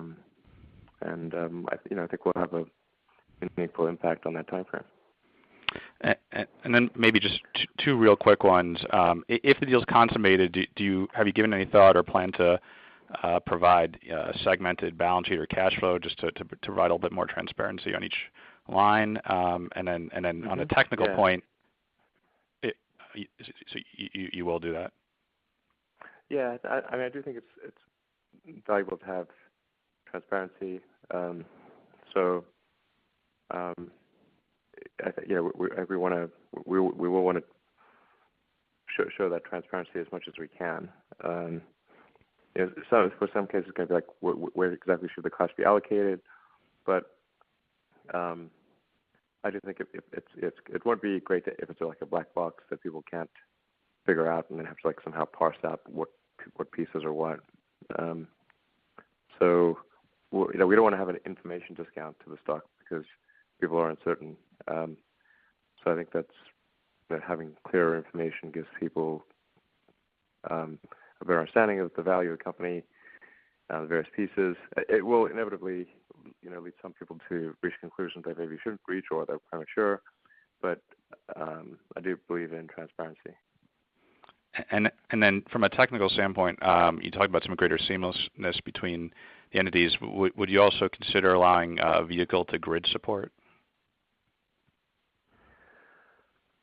think we'll have a meaningful impact on that time frame. And then maybe just two real quick ones. If the deal's consummated, have you given any thought or plan to provide segmented balance sheet or cash flow just to provide a little bit more transparency on each line? And then on a technical point, so you will do that? Yeah, I do think it's valuable to have transparency. We will want to show that transparency as much as we can. So for some cases, it's going to be like where exactly should the cost be allocated, but I do think it won't be great if it's like a black box that people can't figure out and then have to like somehow parse out what pieces are what. So we don't want to have an information discount to the stock because people are uncertain. So I think that having clearer information gives people a better understanding of the value of the company, the various pieces. It will inevitably, lead some people to reach conclusions they maybe shouldn't reach or they're premature. But I do believe in transparency. And then from a technical standpoint, you talked about some greater seamlessness between the entities. Would you also consider allowing vehicle to grid support?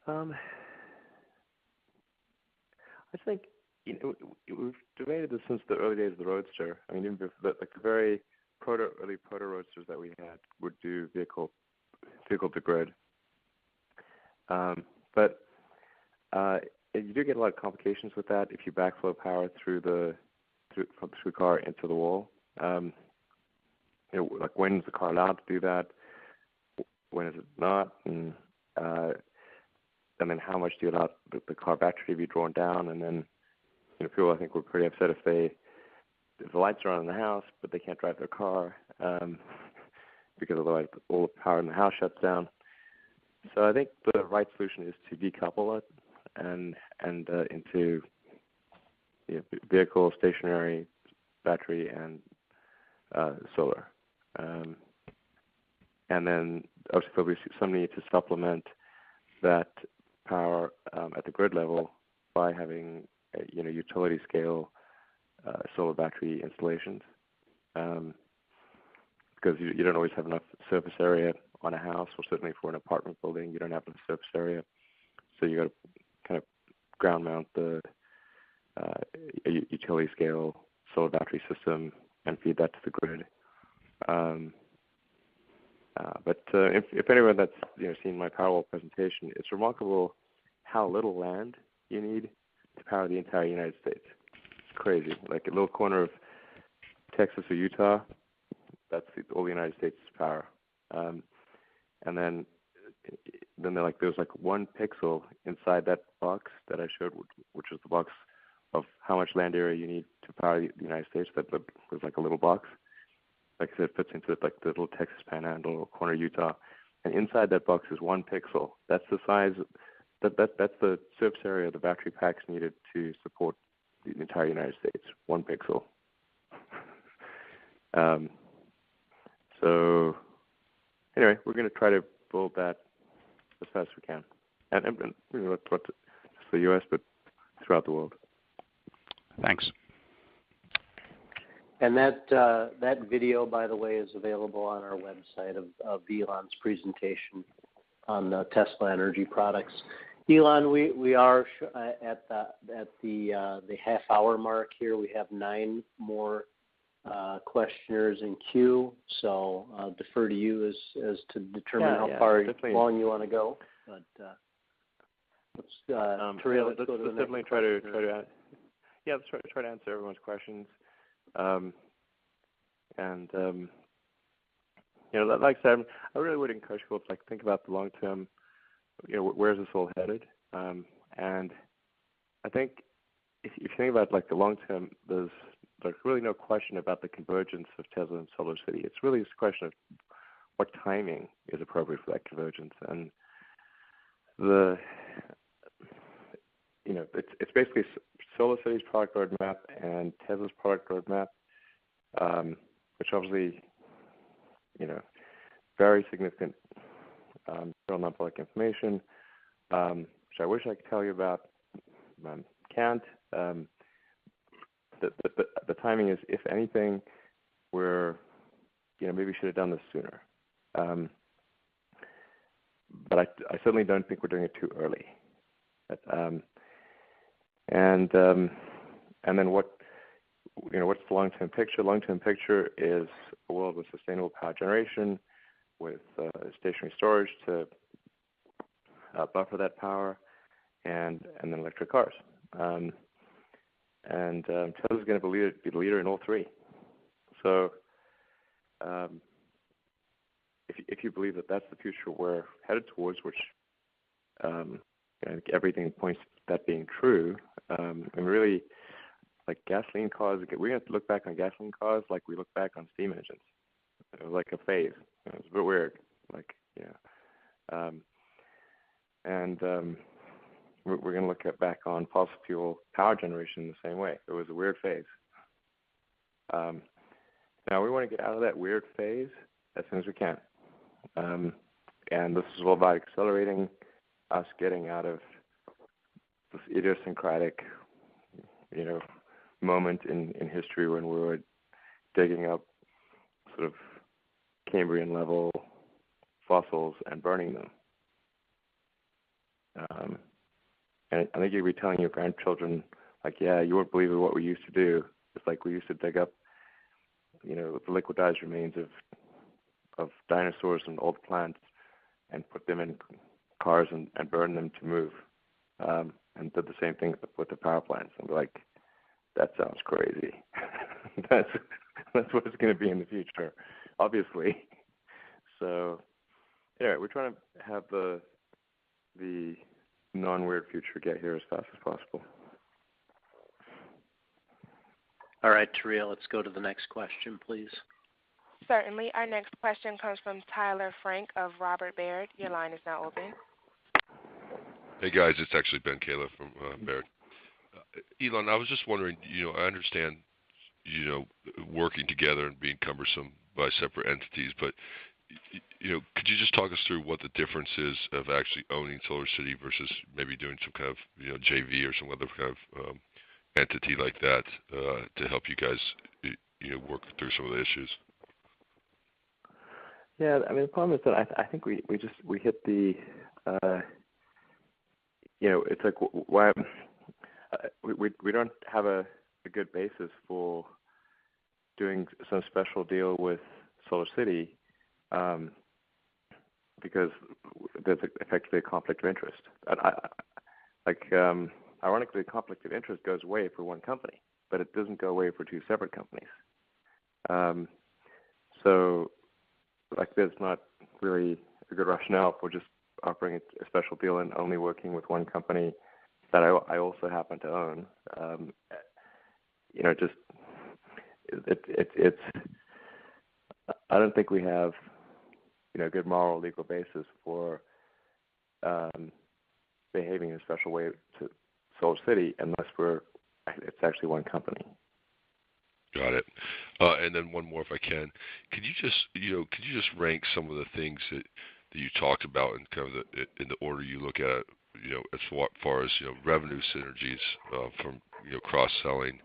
I think we've debated this since the early days of the Roadster. I mean, even the very early proto Roadsters that we had would do vehicle to grid. But you do get a lot of complications with that if you backflow power through the car into the wall. Like when is the car allowed to do that? When is it not? And then how much do you allow the car battery to be drawn down? And then people I think were pretty upset if the lights are on in the house but they can't drive their car because otherwise all the power in the house shuts down. So I think the right solution is to decouple it and into vehicle, stationary, battery, and solar. And then obviously there'll be some need to supplement that power at the grid level by having utility scale solar battery installations, because you don't always have enough surface area on a house, or certainly for an apartment building you don't have enough surface area, so you got to kind of ground mount the utility scale solar battery system and feed that to the grid. But if anyone that's seen my Powerwall presentation, it's remarkable how little land you need to power the entire United States. It's crazy. Like a little corner of Texas or Utah, that's all the United States' power. And then there's like 1 pixel inside that box that I showed, which is the box of how much land area you need to power the United States. That was like a little box. Like I said, it fits into like the little Texas Panhandle or corner of Utah, and inside that box is 1 pixel. That's the size. That's the surface area of the battery packs needed to support the entire United States. 1 pixel. going to try to build that as fast as we can, and not just the U.S. but throughout the world. Thanks. And that video, by the way, is available on our website of Elon's presentation on the Tesla energy products. Elon, we are at the half hour mark here. We have 9 more questioners in queue, so I'll defer to you as to determine how far long you want to go. But let's let's definitely try to answer everyone's questions. Like I said, I really would encourage people to think about the long term. Where's this all headed? And I think if you think about the long term, there's really no question about the convergence of Tesla and SolarCity. It's really just a question of what timing is appropriate for that convergence, and it's basically SolarCity's product roadmap and Tesla's product roadmap, which obviously, very significant still non-public information, which I wish I could tell you about, can't. The timing is, if anything, maybe we should have done this sooner. But I certainly don't think we're doing it too early. And then what's the long-term picture? Long-term picture is a world with sustainable power generation, with stationary storage to buffer that power, and then electric cars. Tesla's going to be the leader in all 3. So if you believe that that's the future we're headed towards, which I think everything points to that being true, and really, gasoline cars, we're going to look back on gasoline cars like we look back on steam engines. It was like a phase. It was a bit weird. We're going to look back on fossil fuel power generation in the same way. It was a weird phase. Now we want to get out of that weird phase as soon as we can. And this is all about accelerating us getting out of this idiosyncratic, moment in history when we were digging up sort of Cambrian level fossils and burning them. And I think you'll be telling your grandchildren, you won't believe what we used to do. It's like we used to dig up, the liquidized remains of dinosaurs and old plants and put them in cars and burn them to move. And did the same thing with the power plants. And we're like, that sounds crazy. That's what it's going to be in the future, obviously. So, anyway, we're trying to have the non-weird future get here as fast as possible. All right, Taria, let's go to the next question, please. Certainly. Our next question comes from Tyler Frank of Robert Baird. Your line is now open. Hey, guys. It's actually Ben Kayla from Baird. Elon, I was just wondering, I understand, working together and being cumbersome by separate entities, but, could you just talk us through what the difference is of actually owning SolarCity versus maybe doing some kind of, JV or some other kind of entity like that to help you guys, work through some of the issues? Yeah, the problem is that I think we hit the, it's like why we don't have a good basis for doing some special deal with SolarCity because there's effectively a conflict of interest. Ironically, the conflict of interest goes away for one company, but it doesn't go away for 2 separate companies. So, there's not really a good rationale for just offering a special deal and only working with one company that I also happen to own. It's I don't think we have, a good moral legal basis for behaving in a special way to SolarCity unless it's actually one company. Got it. And then one more, if I can. Could you just rank some of the things that you talked about in kind of in the order you look at it, as far as revenue synergies from cross-selling,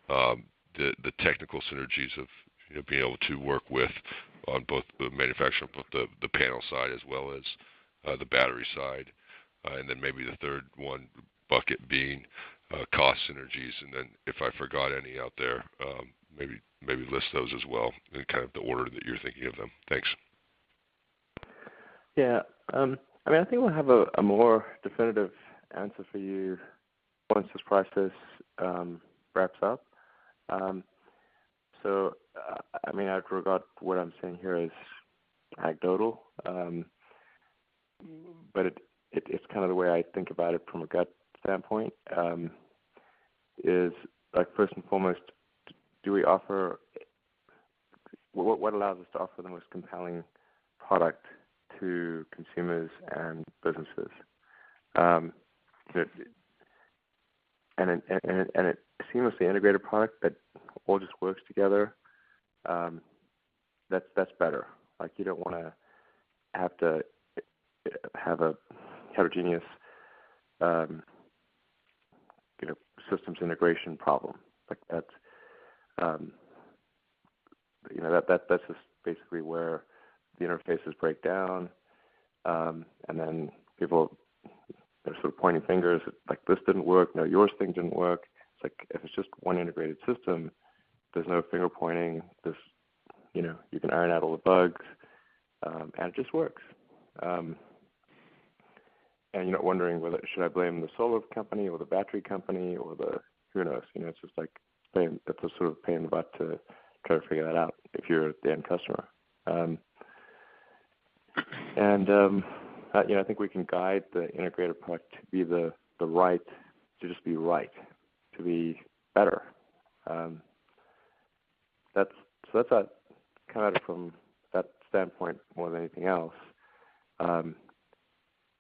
the technical synergies of being able to work with on both the manufacturing, both the panel side as well as the battery side, and then maybe the third one bucket being cost synergies, and then if I forgot any out there, maybe list those as well in kind of the order that you're thinking of them. Thanks. Yeah, I think we'll have a more definitive answer for you once this process wraps up. I'd regard what I'm saying here as anecdotal, but it's kind of the way I think about it from a gut standpoint. Is like first and foremost, do we offer what allows us to offer the most compelling product to consumers and businesses, and a seamlessly integrated product that all just works together. That's better. Like you don't want to have a heterogeneous systems integration problem. Like that's that's just basically where the interfaces break down, and then people are sort of pointing fingers at, like, this didn't work, no, yours thing didn't work. It's like if it's just one integrated system, there's no finger pointing. You can iron out all the bugs, and it just works. And you're not wondering whether should I blame the solar company or the battery company or who knows. It's just like that's a sort of pain in the butt to try to figure that out if you're the end customer. I think we can guide the integrated product to be to just be right, to be better. That's kind of from that standpoint more than anything else. And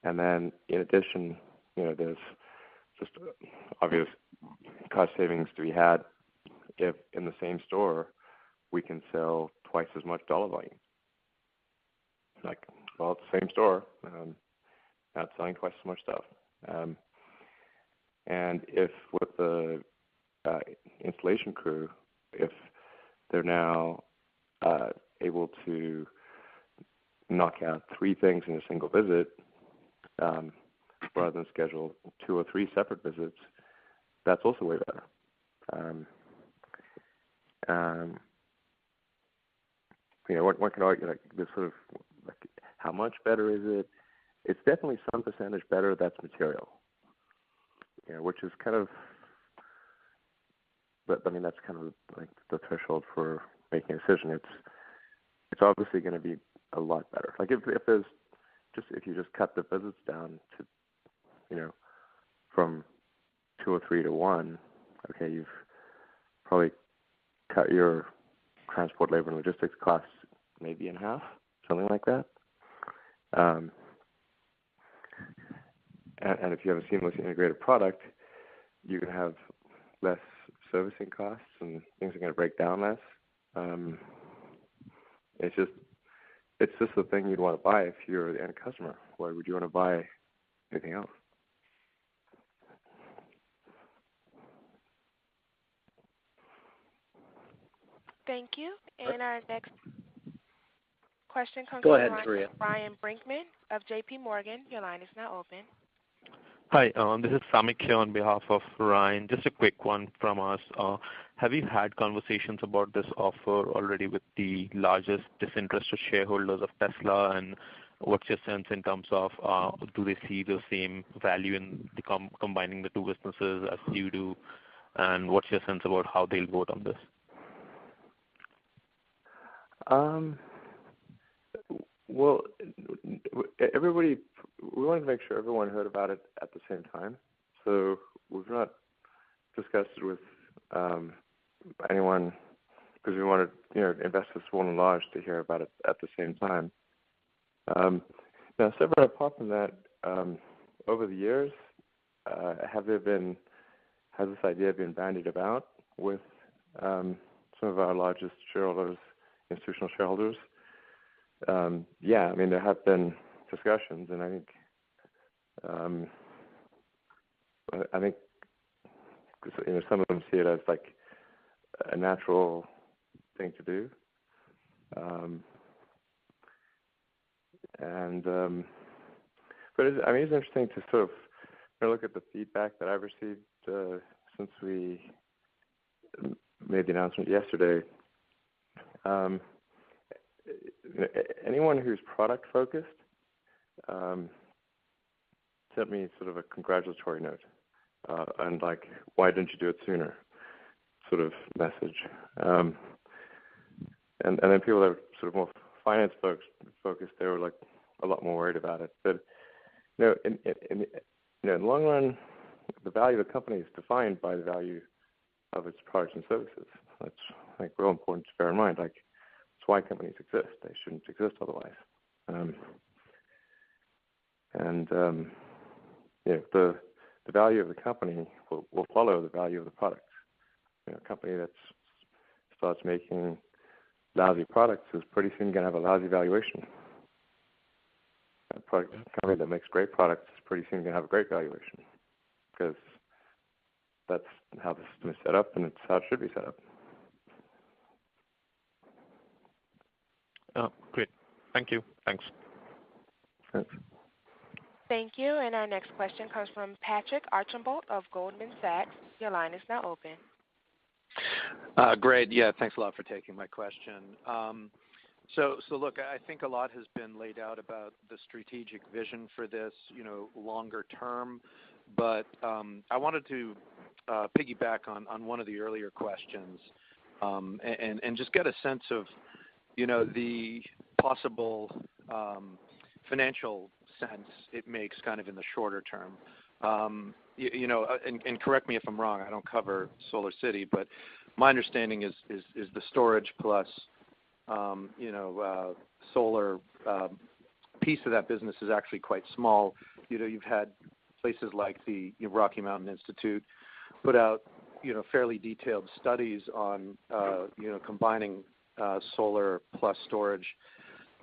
then in addition, there's just obvious cost savings to be had if in the same store we can sell twice as much dollar volume. It's the same store, not selling twice as much stuff. And if with the installation crew, if they're now able to knock out 3 things in a single visit, rather than schedule 2 or 3 separate visits, that's also way better. One can argue this sort of how much better is it? It's definitely some percentage better. That's material, which is kind of. But that's kind of like the threshold for making a decision. It's obviously going to be a lot better. Like if you just cut the visits down to, from 2 or 3 to 1, okay, you've probably cut your transport, labor, and logistics costs maybe in half, something like that. And if you have a seamlessly integrated product, you can have less servicing costs and things are going to break down less. It's just the thing you'd want to buy if you're the end customer. Why would you want to buy anything else? Thank you. And our next question comes Go from ahead, Maria. Ryan Brinkman of J.P. Morgan. Your line is now open. Hi, this is Samik here on behalf of Ryan. Just a quick one from us. Have you had conversations about this offer already with the largest disinterested shareholders of Tesla, and what's your sense in terms of do they see the same value in combining the two businesses as you do, and what's your sense about how they'll vote on this? Well, we wanted to make sure everyone heard about it at the same time. So we've not discussed it with anyone because we wanted investors small and large to hear about it at the same time. Now, separate apart from that, over the years, has this idea been bandied about with some of our largest shareholders, institutional shareholders. Yeah, I mean, there have been discussions, and I think some of them see it as like a natural thing to do. But it's interesting to sort of look at the feedback that I've received since we made the announcement yesterday. Anyone who's product focused sent me sort of a congratulatory note and like, why didn't you do it sooner, sort of message. And then people that are sort of more finance focused, they were like a lot more worried about it. But in the long run, the value of the company is defined by the value of its products and services. That's, I think, real important to bear in mind. Like, it's why companies exist. They shouldn't exist otherwise. The value of the company will follow the value of the product. A company that starts making lousy products is pretty soon going to have a lousy valuation. A company that makes great products is pretty soon going to have a great valuation, because that's how the system is set up, and it's how it should be set up. Great. Thank you. Thanks. Thank you. And our next question comes from Patrick Archambault of Goldman Sachs. Your line is now open. Great. Yeah, thanks a lot for taking my question. So look, I think a lot has been laid out about the strategic vision for this, longer term. But I wanted to piggyback on one of the earlier questions and just get a sense of, the possible financial sense it makes kind of in the shorter term. And correct me if I'm wrong, I don't cover SolarCity, but my understanding is the storage plus, solar piece of that business is actually quite small. You've had places like the Rocky Mountain Institute put out, fairly detailed studies on, combining solar plus storage,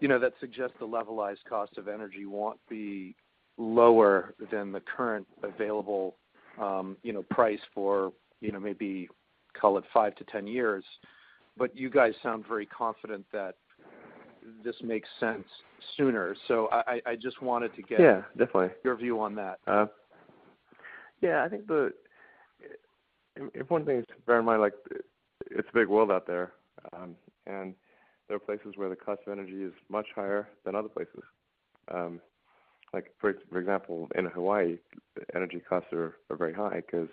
that suggests the levelized cost of energy won't be lower than the current available, price for, maybe call it 5 to 10 years. But you guys sound very confident that this makes sense sooner. So I just wanted to get definitely your view on that. I think the important thing is to bear in mind, like, it's a big world out there, and there are places where the cost of energy is much higher than other places. Like, for example, in Hawaii, the energy costs are very high because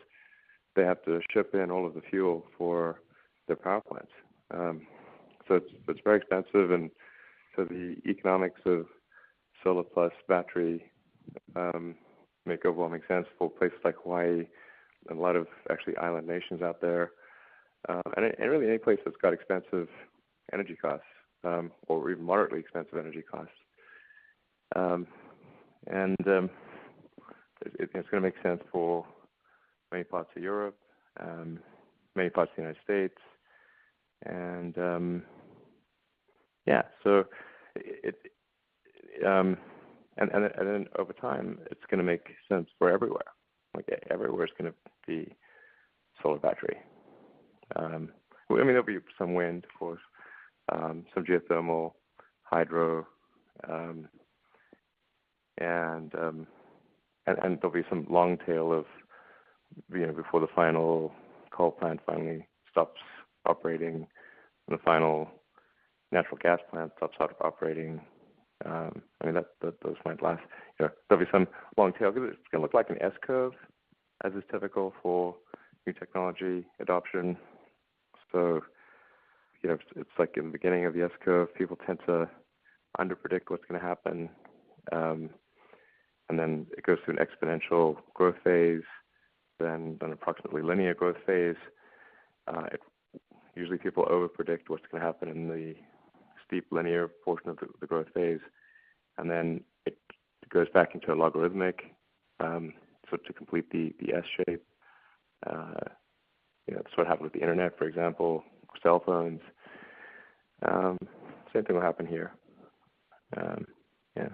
they have to ship in all of the fuel for their power plants. So it's very expensive, and so the economics of solar plus battery make overwhelming sense for places like Hawaii and a lot of actually island nations out there, and really any place that's got expensive energy costs, or even moderately expensive energy costs. It's going to make sense for many parts of Europe, many parts of the United States, and so and then over time, it's going to make sense for everywhere. Like, everywhere is going to be solar battery. There'll be some wind, of course, some geothermal, hydro, and there'll be some long tail of, before the final coal plant finally stops operating, and the final natural gas plant stops operating. Those might last. There'll be some long tail, because it's going to look like an S-curve, as is typical for new technology adoption. So, it's like in the beginning of the S-curve, people tend to underpredict what's going to happen, and then it goes through an exponential growth phase, then an approximately linear growth phase. Usually people overpredict what's going to happen in the steep linear portion of the growth phase, and then it goes back into a logarithmic, so to complete the S shape. That's what happened with the internet, for example. cell phones. Same thing will happen here. Yeah.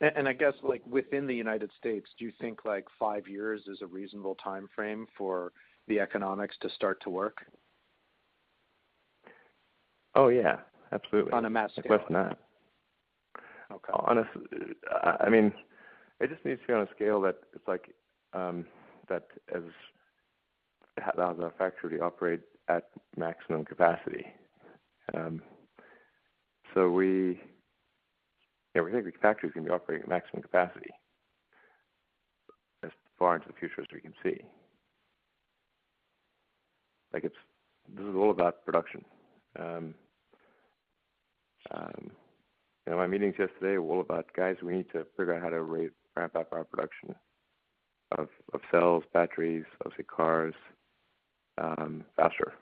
And I guess, like, within the United States, do you think like 5 years is a reasonable time frame for the economics to start to work? Oh yeah, absolutely. On a mass scale. Less than that. Okay. I mean, it just needs to be on a scale that it's like that allows our factory to operate at maximum capacity. So we think the factory is going to be operating at maximum capacity as far into the future as we can see. Like this is all about production. My meetings yesterday were all about, guys, we need to figure out how to ramp up our production of cells, batteries, obviously cars, faster.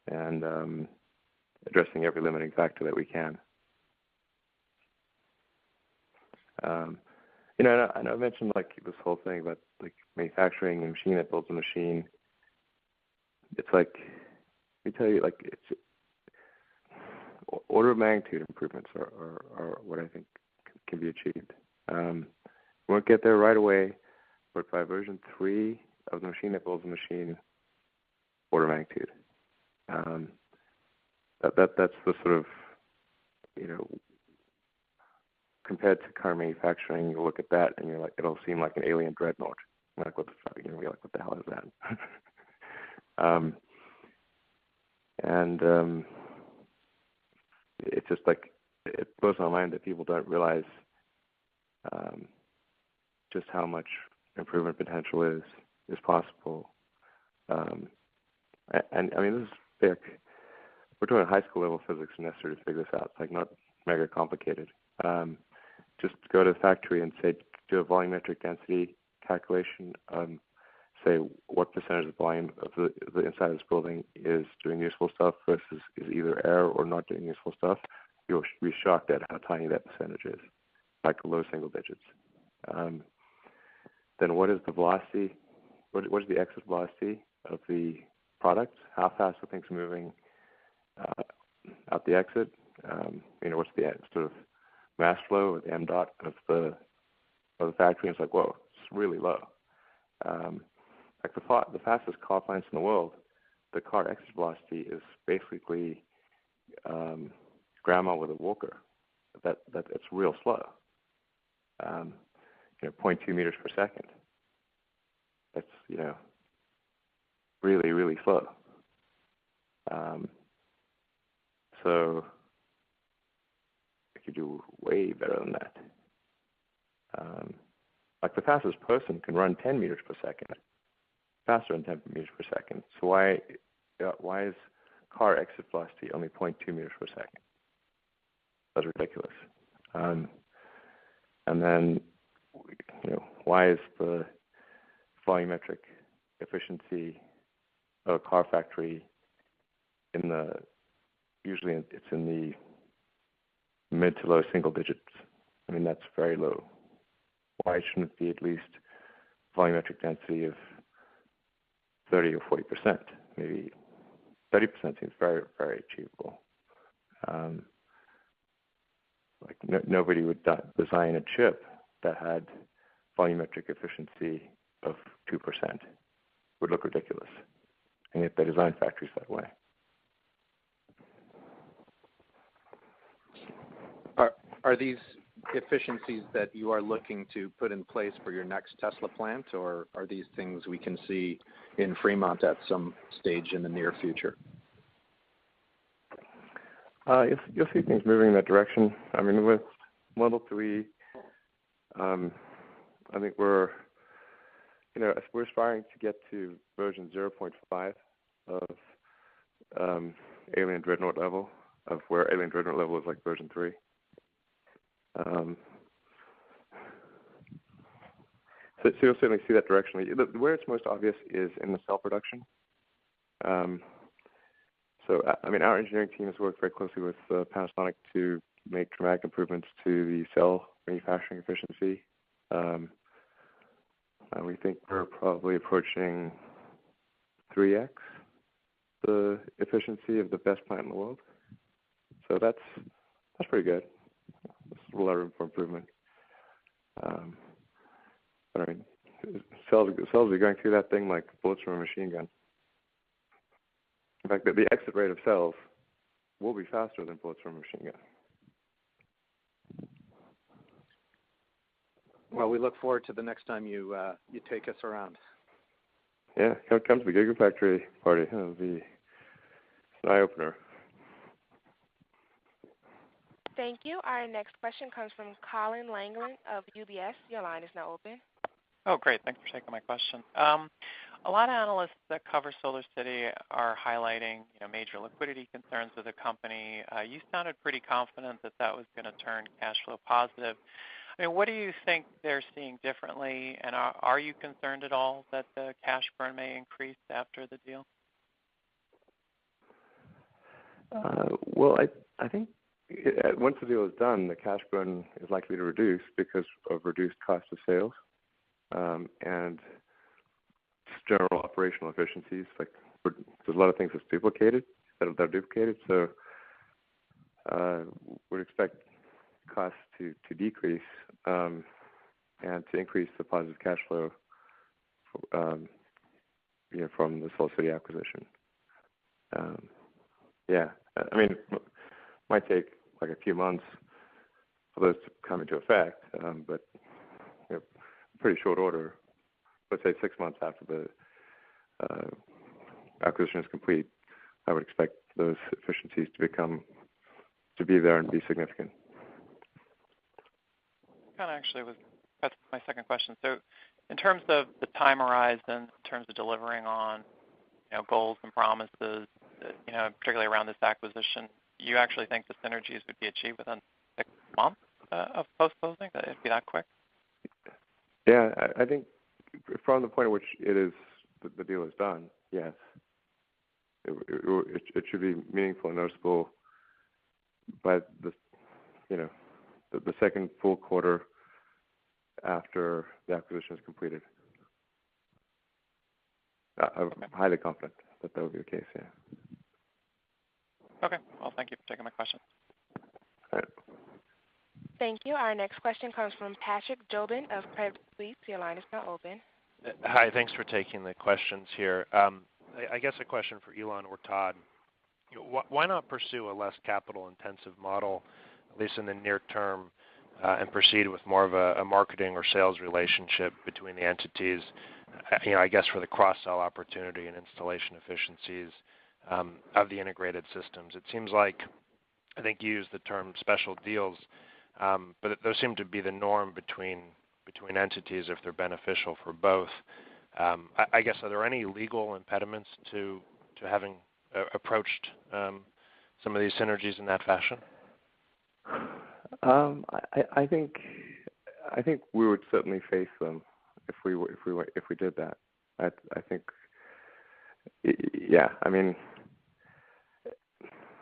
And addressing every limiting factor that we can. I know I mentioned like this whole thing about like manufacturing a machine that builds a machine. It's like, let me tell you, like it's order of magnitude improvements are what I think can be achieved. We won't get there right away, but by version 3 of the machine that builds a machine, order of magnitude. That's the sort of, compared to car manufacturing, you look at that and you're like, it'll seem like an alien dreadnought. You're like, what the fuck? You're gonna be like, what the hell is that? It's just like, it blows my mind that people don't realize just how much improvement potential is possible. And I mean, this is big. We're doing high school level physics semester to figure this out. It's like not mega complicated. Just go to the factory and say, do a volumetric density calculation. Say what percentage of the volume of the inside of this building is doing useful stuff versus is either air or not doing useful stuff. You'll be shocked at how tiny that percentage is, like low single digits. Then what is the velocity? What is the exit velocity of the product? How fast are things moving out the exit? What's the sort of mass flow or the m dot of the factory? And it's like, whoa, it's really low. Like the fastest car plants in the world, the car exit velocity is basically grandma with a walker. That it's real slow. 0.2 meters per second. That's really, really slow. So I could do way better than that. Like the fastest person can run 10 meters per second, faster than 10 meters per second. So why is car exit velocity only 0.2 meters per second? That's ridiculous. And then, why is the volumetric efficiency of a car factory usually it's in the mid to low single digits? I mean, that's very low. Why shouldn't it be at least volumetric density of 30 or 40%? Maybe 30% seems very, very achievable. Nobody would design a chip that had volumetric efficiency of 2%. It would look ridiculous. And yet they design factories that way. Are these efficiencies that you are looking to put in place for your next Tesla plant, or are these things we can see in Fremont at some stage in the near future? You'll see things moving in that direction. I mean, with Model 3, I think we're aspiring to get to version 0.5 of Alien Dreadnought level, of where Alien Dreadnought level is like version 3. So you'll certainly see that directionally. Where it's most obvious is in the cell production. So, I mean, our engineering team has worked very closely with Panasonic to make dramatic improvements to the cell manufacturing efficiency. We think we're probably approaching 3x the efficiency of the best plant in the world. So that's pretty good. There's a lot of room for improvement. But I mean, cells are going through that thing like bullets from a machine gun. In fact, the exit rate of cells will be faster than bullets from a machine gun. Well, we look forward to the next time you take us around. Yeah, come to the Gigafactory party. It'll be an eye-opener. Thank you. Our next question comes from Colin Langan of UBS. Your line is now open. Oh, great. Thanks for taking my question. A lot of analysts that cover SolarCity are highlighting, major liquidity concerns with the company. You sounded pretty confident that that was going to turn cash flow positive. I mean, what do you think they're seeing differently, and are you concerned at all that the cash burn may increase after the deal? Well, I think once the deal is done, the cash burn is likely to reduce because of reduced cost of sales and general operational efficiencies. Like there's a lot of things that are duplicated. So we'd expect costs to decrease and to increase the positive cash flow from the SolarCity acquisition. Yeah, I mean, it might take like a few months for those to come into effect, but pretty short order. Let's say 6 months after the acquisition is complete, I would expect those efficiencies to be there and be significant. Kind of actually that's my second question. So in terms of the time horizon, in terms of delivering on goals and promises, particularly around this acquisition, you actually think the synergies would be achieved within 6 months of post-closing? It'd be that quick? Yeah, I think from the point at which the deal is done, yes, it should be meaningful and noticeable by the second full quarter after the acquisition is completed. I'm highly confident that will be the case. Yeah. Okay. Well, thank you for taking my question. All right. Thank you. Our next question comes from Patrick Jobin of Credit Suisse. Your line is now open. Hi. Thanks for taking the questions here. I guess a question for Elon or Todd. Why not pursue a less capital-intensive model, at least in the near term, and proceed with more of a marketing or sales relationship between the entities, I guess for the cross-sell opportunity and installation efficiencies of the integrated systems? It seems like, I think you used the term special deals, but those seem to be the norm between entities if they're beneficial for both. I guess, are there any legal impediments to having approached some of these synergies in that fashion? I think we would certainly face them if we did that. I think, yeah. I mean,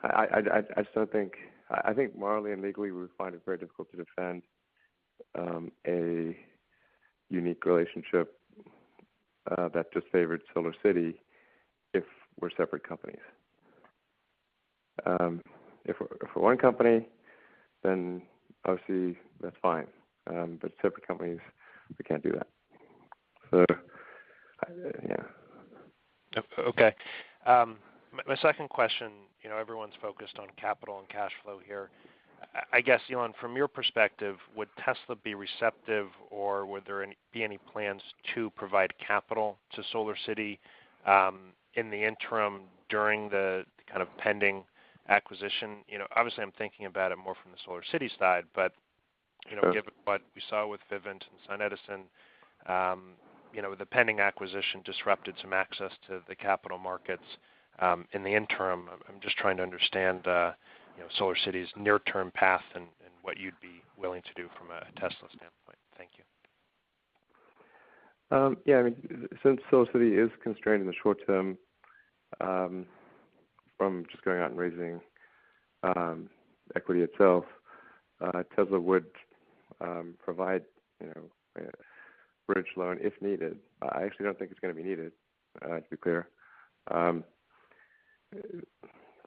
I just don't think. I think morally and legally we would find it very difficult to defend a unique relationship that just favored SolarCity if we're separate companies. If we're one company, then obviously that's fine. But separate companies, we can't do that. So, yeah. Okay. My second question, everyone's focused on capital and cash flow here. I guess, Elon, from your perspective, would Tesla be receptive, or would there be any plans to provide capital to SolarCity in the interim during the kind of pending acquisition? Obviously I'm thinking about it more from the SolarCity side, but given what we saw with Vivint and SunEdison, the pending acquisition disrupted some access to the capital markets. In the interim, I'm just trying to understand SolarCity's near-term path and what you'd be willing to do from a Tesla standpoint. Thank you. Yeah, I mean, since SolarCity is constrained in the short term from just going out and raising equity itself, Tesla would provide bridge loan if needed. I actually don't think it's going to be needed, to be clear,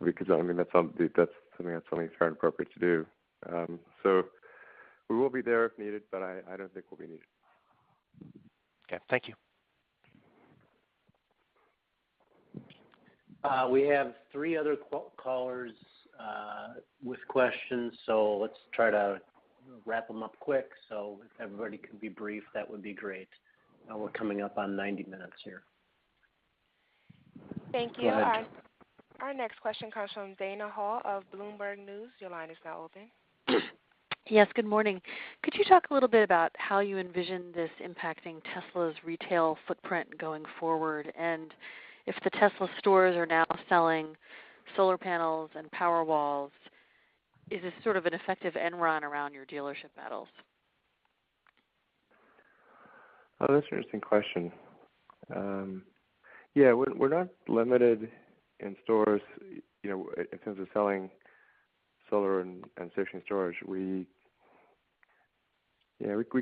because I mean that's something that's only fair and appropriate to do. So we will be there if needed, but I don't think we'll be needed. Okay, thank you. We have 3 other callers with questions, so let's try to wrap them up quick. So if everybody could be brief, that would be great. We're coming up on 90 minutes here. Thank you. Our next question comes from Dana Hall of Bloomberg News. Your line is now open. Yes, good morning. Could you talk a little bit about how you envision this impacting Tesla's retail footprint going forward, and if the Tesla stores are now selling solar panels and power walls, is this sort of an effective end run around your dealership battles? Oh, that's an interesting question. Yeah, we're not limited in stores, you know, in terms of selling solar and stationary storage. We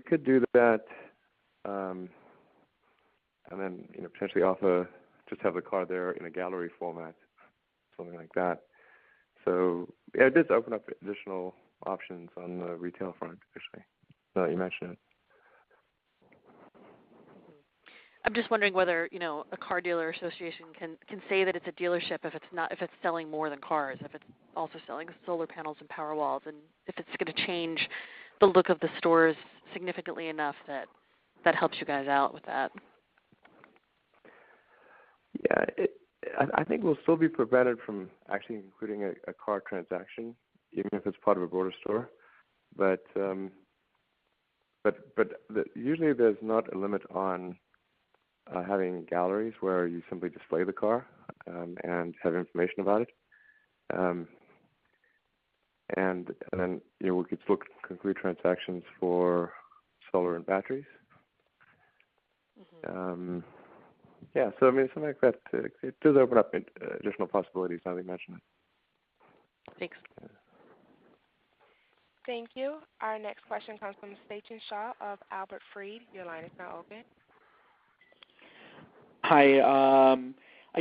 could do that, and then potentially just have the car there in a gallery format, something like that. So yeah, it does open up additional options on the retail front, actually. Now that you mention it. I'm just wondering whether a car dealer association can say that it's a dealership if it's selling more than cars, if it's also selling solar panels and power walls, and if it's going to change the look of the stores significantly enough that helps you guys out with that. Yeah, I think we'll still be prevented from actually including a car transaction, even if it's part of a broader store. But usually there's not a limit on having galleries where you simply display the car and have information about it. And then we could still conclude transactions for solar and batteries. Mm-hmm. Yeah, so I mean, something like that, it does open up additional possibilities now that you mention it. Thanks. Yeah. Thank you. Our next question comes from Sachin Shah of Albert Freed. Your line is now open. Hi. I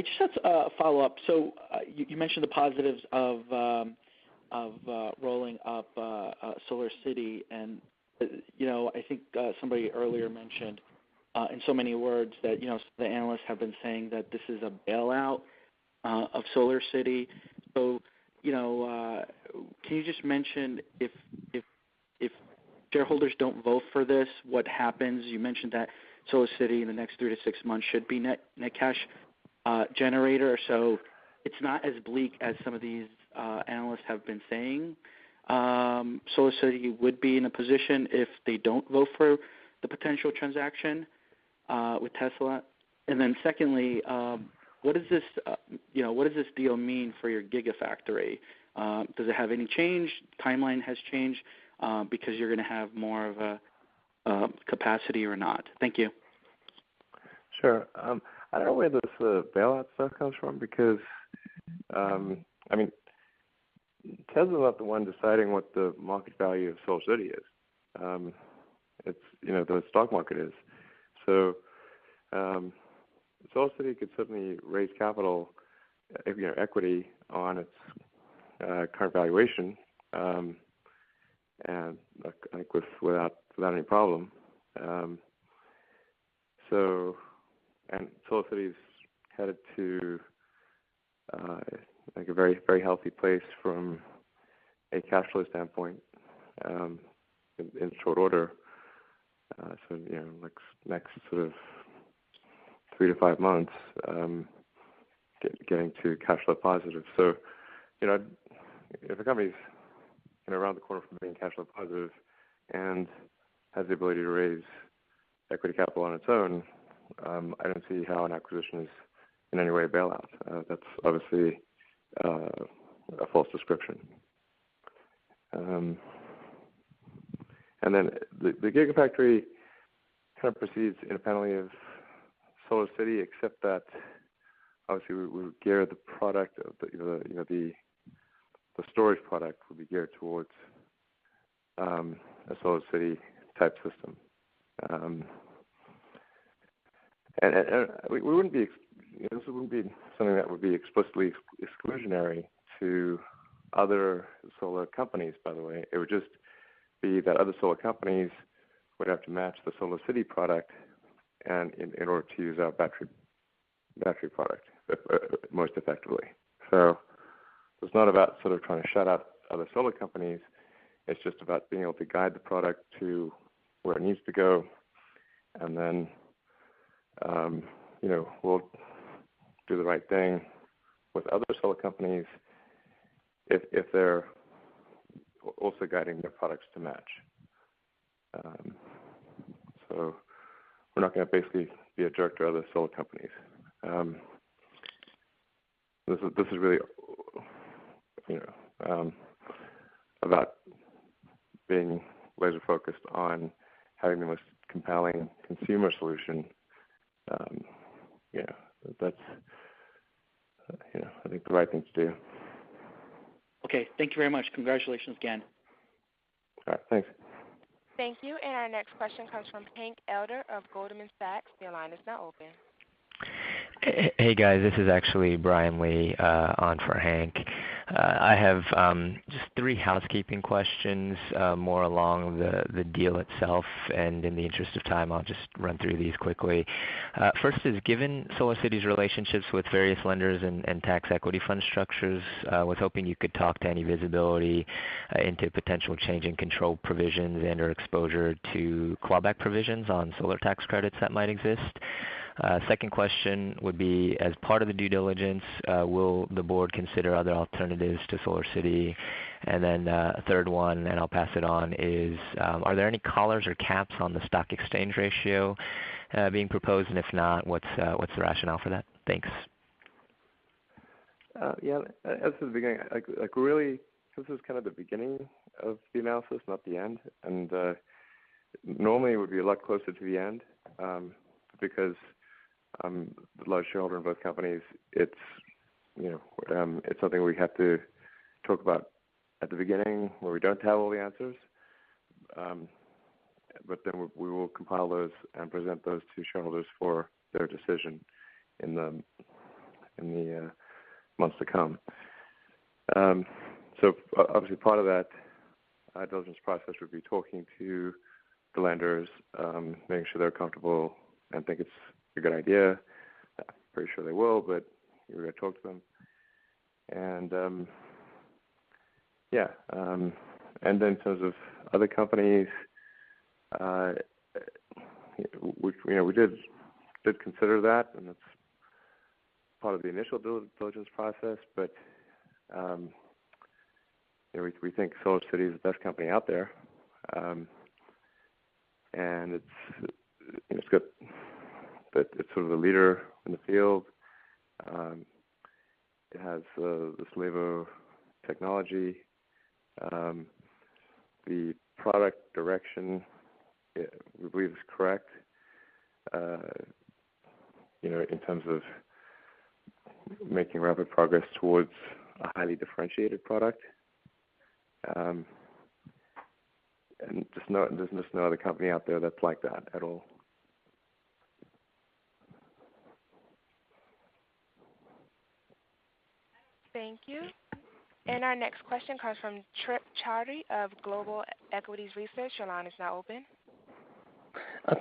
just had a follow-up. So you mentioned the positives of rolling up SolarCity, and I think somebody earlier mentioned in so many words that the analysts have been saying that this is a bailout of SolarCity. So can you just mention if shareholders don't vote for this, what happens? You mentioned that SolarCity in the next 3 to 6 months should be net cash generator, so it's not as bleak as some of these analysts have been saying. SolarCity would be in a position if they don't vote for the potential transaction with Tesla. And then secondly, what does this deal mean for your Gigafactory? Does it have any change? Timeline has changed because you're going to have more of a capacity or not? Thank you. Sure. I don't know where this bailout stuff comes from because, I mean, Tesla's not the one deciding what the market value of SolarCity is. It's the stock market is. So SolarCity could certainly raise capital, equity on its current valuation, and like without any problem. And SolarCity's headed to like a very, very healthy place from a cash flow standpoint in short order. So like next sort of 3 to 5 months, getting to cash flow positive. So if a company's around the corner from being cash flow positive and has the ability to raise equity capital on its own, I don't see how an acquisition is in any way a bailout. That's obviously a false description. And then the Gigafactory kind of proceeds independently of SolarCity, except that obviously we would gear the product of the storage product would be geared towards a SolarCity type system. and we wouldn't be, this wouldn't be something that would be explicitly exclusionary to other solar companies, by the way. It would just be that other solar companies would have to match the SolarCity product and in order to use our battery product most effectively. So it's not about sort of trying to shut out other solar companies. It's just about being able to guide the product to where it needs to go, and then we'll do the right thing with other solar companies if they're also guiding their products to match. So we're not going to basically be a jerk to other solar companies. This is really, about being laser focused on having the most compelling consumer solution. That's I think the right thing to do. Okay, thank you very much. Congratulations again. All right, thanks. Thank you. And our next question comes from Hank Elder of Goldman Sachs. Your line is now open. Hey guys, this is actually Brian Lee on for Hank. I have just 3 housekeeping questions, more along the deal itself, and in the interest of time, I'll just run through these quickly. First is, given SolarCity's relationships with various lenders and tax equity fund structures, I was hoping you could talk to any visibility into potential change in control provisions and or exposure to clawback provisions on solar tax credits that might exist. Second question would be, as part of the due diligence, will the board consider other alternatives to SolarCity? And then third one, and I'll pass it on, is are there any collars or caps on the stock exchange ratio being proposed? And if not, what's the rationale for that? Thanks. As to the beginning, really, this is kind of the beginning of the analysis, not the end. And normally it would be a lot closer to the end because the large shareholder in both companies. It's it's something we have to talk about at the beginning where we don't have all the answers. But then we will compile those and present those to shareholders for their decision in the months to come. So obviously part of that diligence process would be talking to the lenders, making sure they're comfortable and think it's a good idea. I'm pretty sure they will, but we're going to talk to them. And and then in terms of other companies, we did consider that, and that's part of the initial diligence process. But we think SolarCity is the best company out there, and it's got. But it's sort of the leader in the field. It has this Levo technology. The product direction, we believe, is correct. In terms of making rapid progress towards a highly differentiated product. And there's just no other company out there that's like that at all. Thank you. And our next question comes from Trip Chowdhury of Global Equities Research. Your line is now open.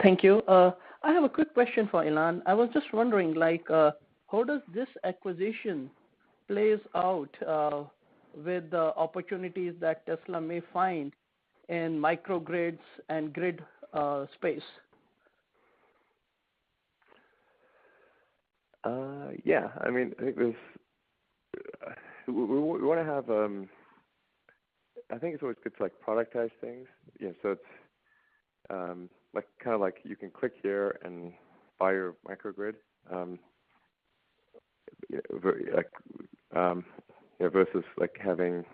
Thank you. I have a quick question for Elon. I was just wondering, how does this acquisition plays out with the opportunities that Tesla may find in microgrids and grid space? I mean, I think there's. We want to have. I think it's always good to productize things. So it's kind of like you can click here and buy your microgrid. Versus having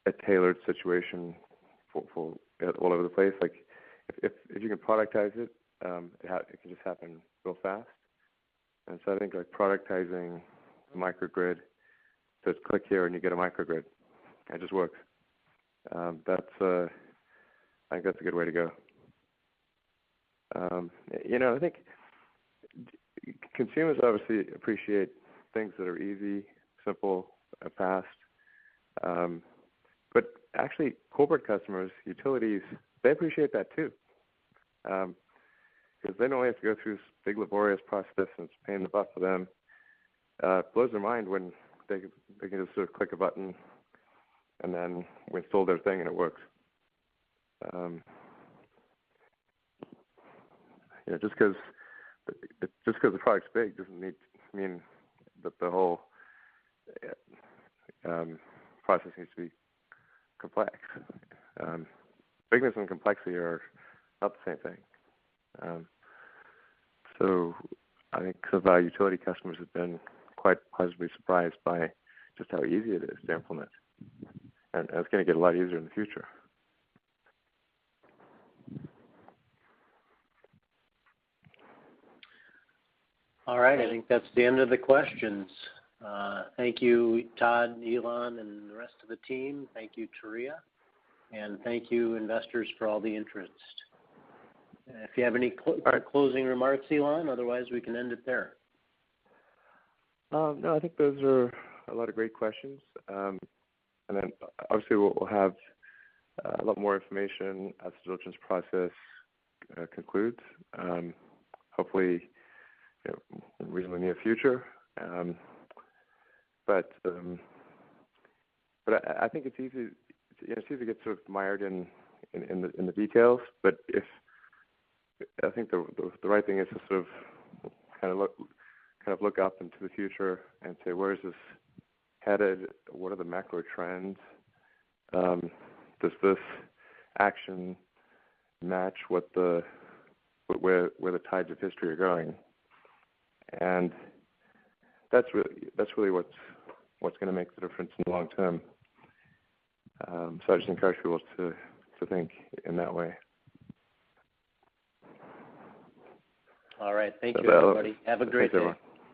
a tailored situation for all over the place. If you can productize it, it can just happen real fast. And so I think productizing a microgrid, so it's click here and you get a microgrid. It just works. I think that's a good way to go. I think consumers obviously appreciate things that are easy, simple, fast. But actually, corporate customers, utilities, they appreciate that too. Because they don't only have to go through this big laborious process and it's a pain in the butt for them. It blows their mind when they can just sort of click a button and then we install their thing and it works. Just because the product's big doesn't mean that the whole process needs to be complex. Bigness and complexity are not the same thing. So I think some of our utility customers have been quite positively surprised by just how easy it is to implement. And it's going to get a lot easier in the future. All right, I think that's the end of the questions. Thank you, Todd, Elon, and the rest of the team. Thank you, Taria. And thank you, investors, for all the interest. If you have any closing remarks, Elon, otherwise we can end it there. No, I think those are a lot of great questions. And then obviously we'll have a lot more information as the diligence process concludes. Hopefully, in the reasonably near future. But I think it's easy. It's easy to get sort of mired in the details. But I think the right thing is to sort of kind of look up into the future and say, where is this headed? What are the macro trends? Does this action match where the tides of history are going? And that's really what's going to make the difference in the long term. So I just encourage people to think in that way. All right. Thank you, everybody. Have a great day.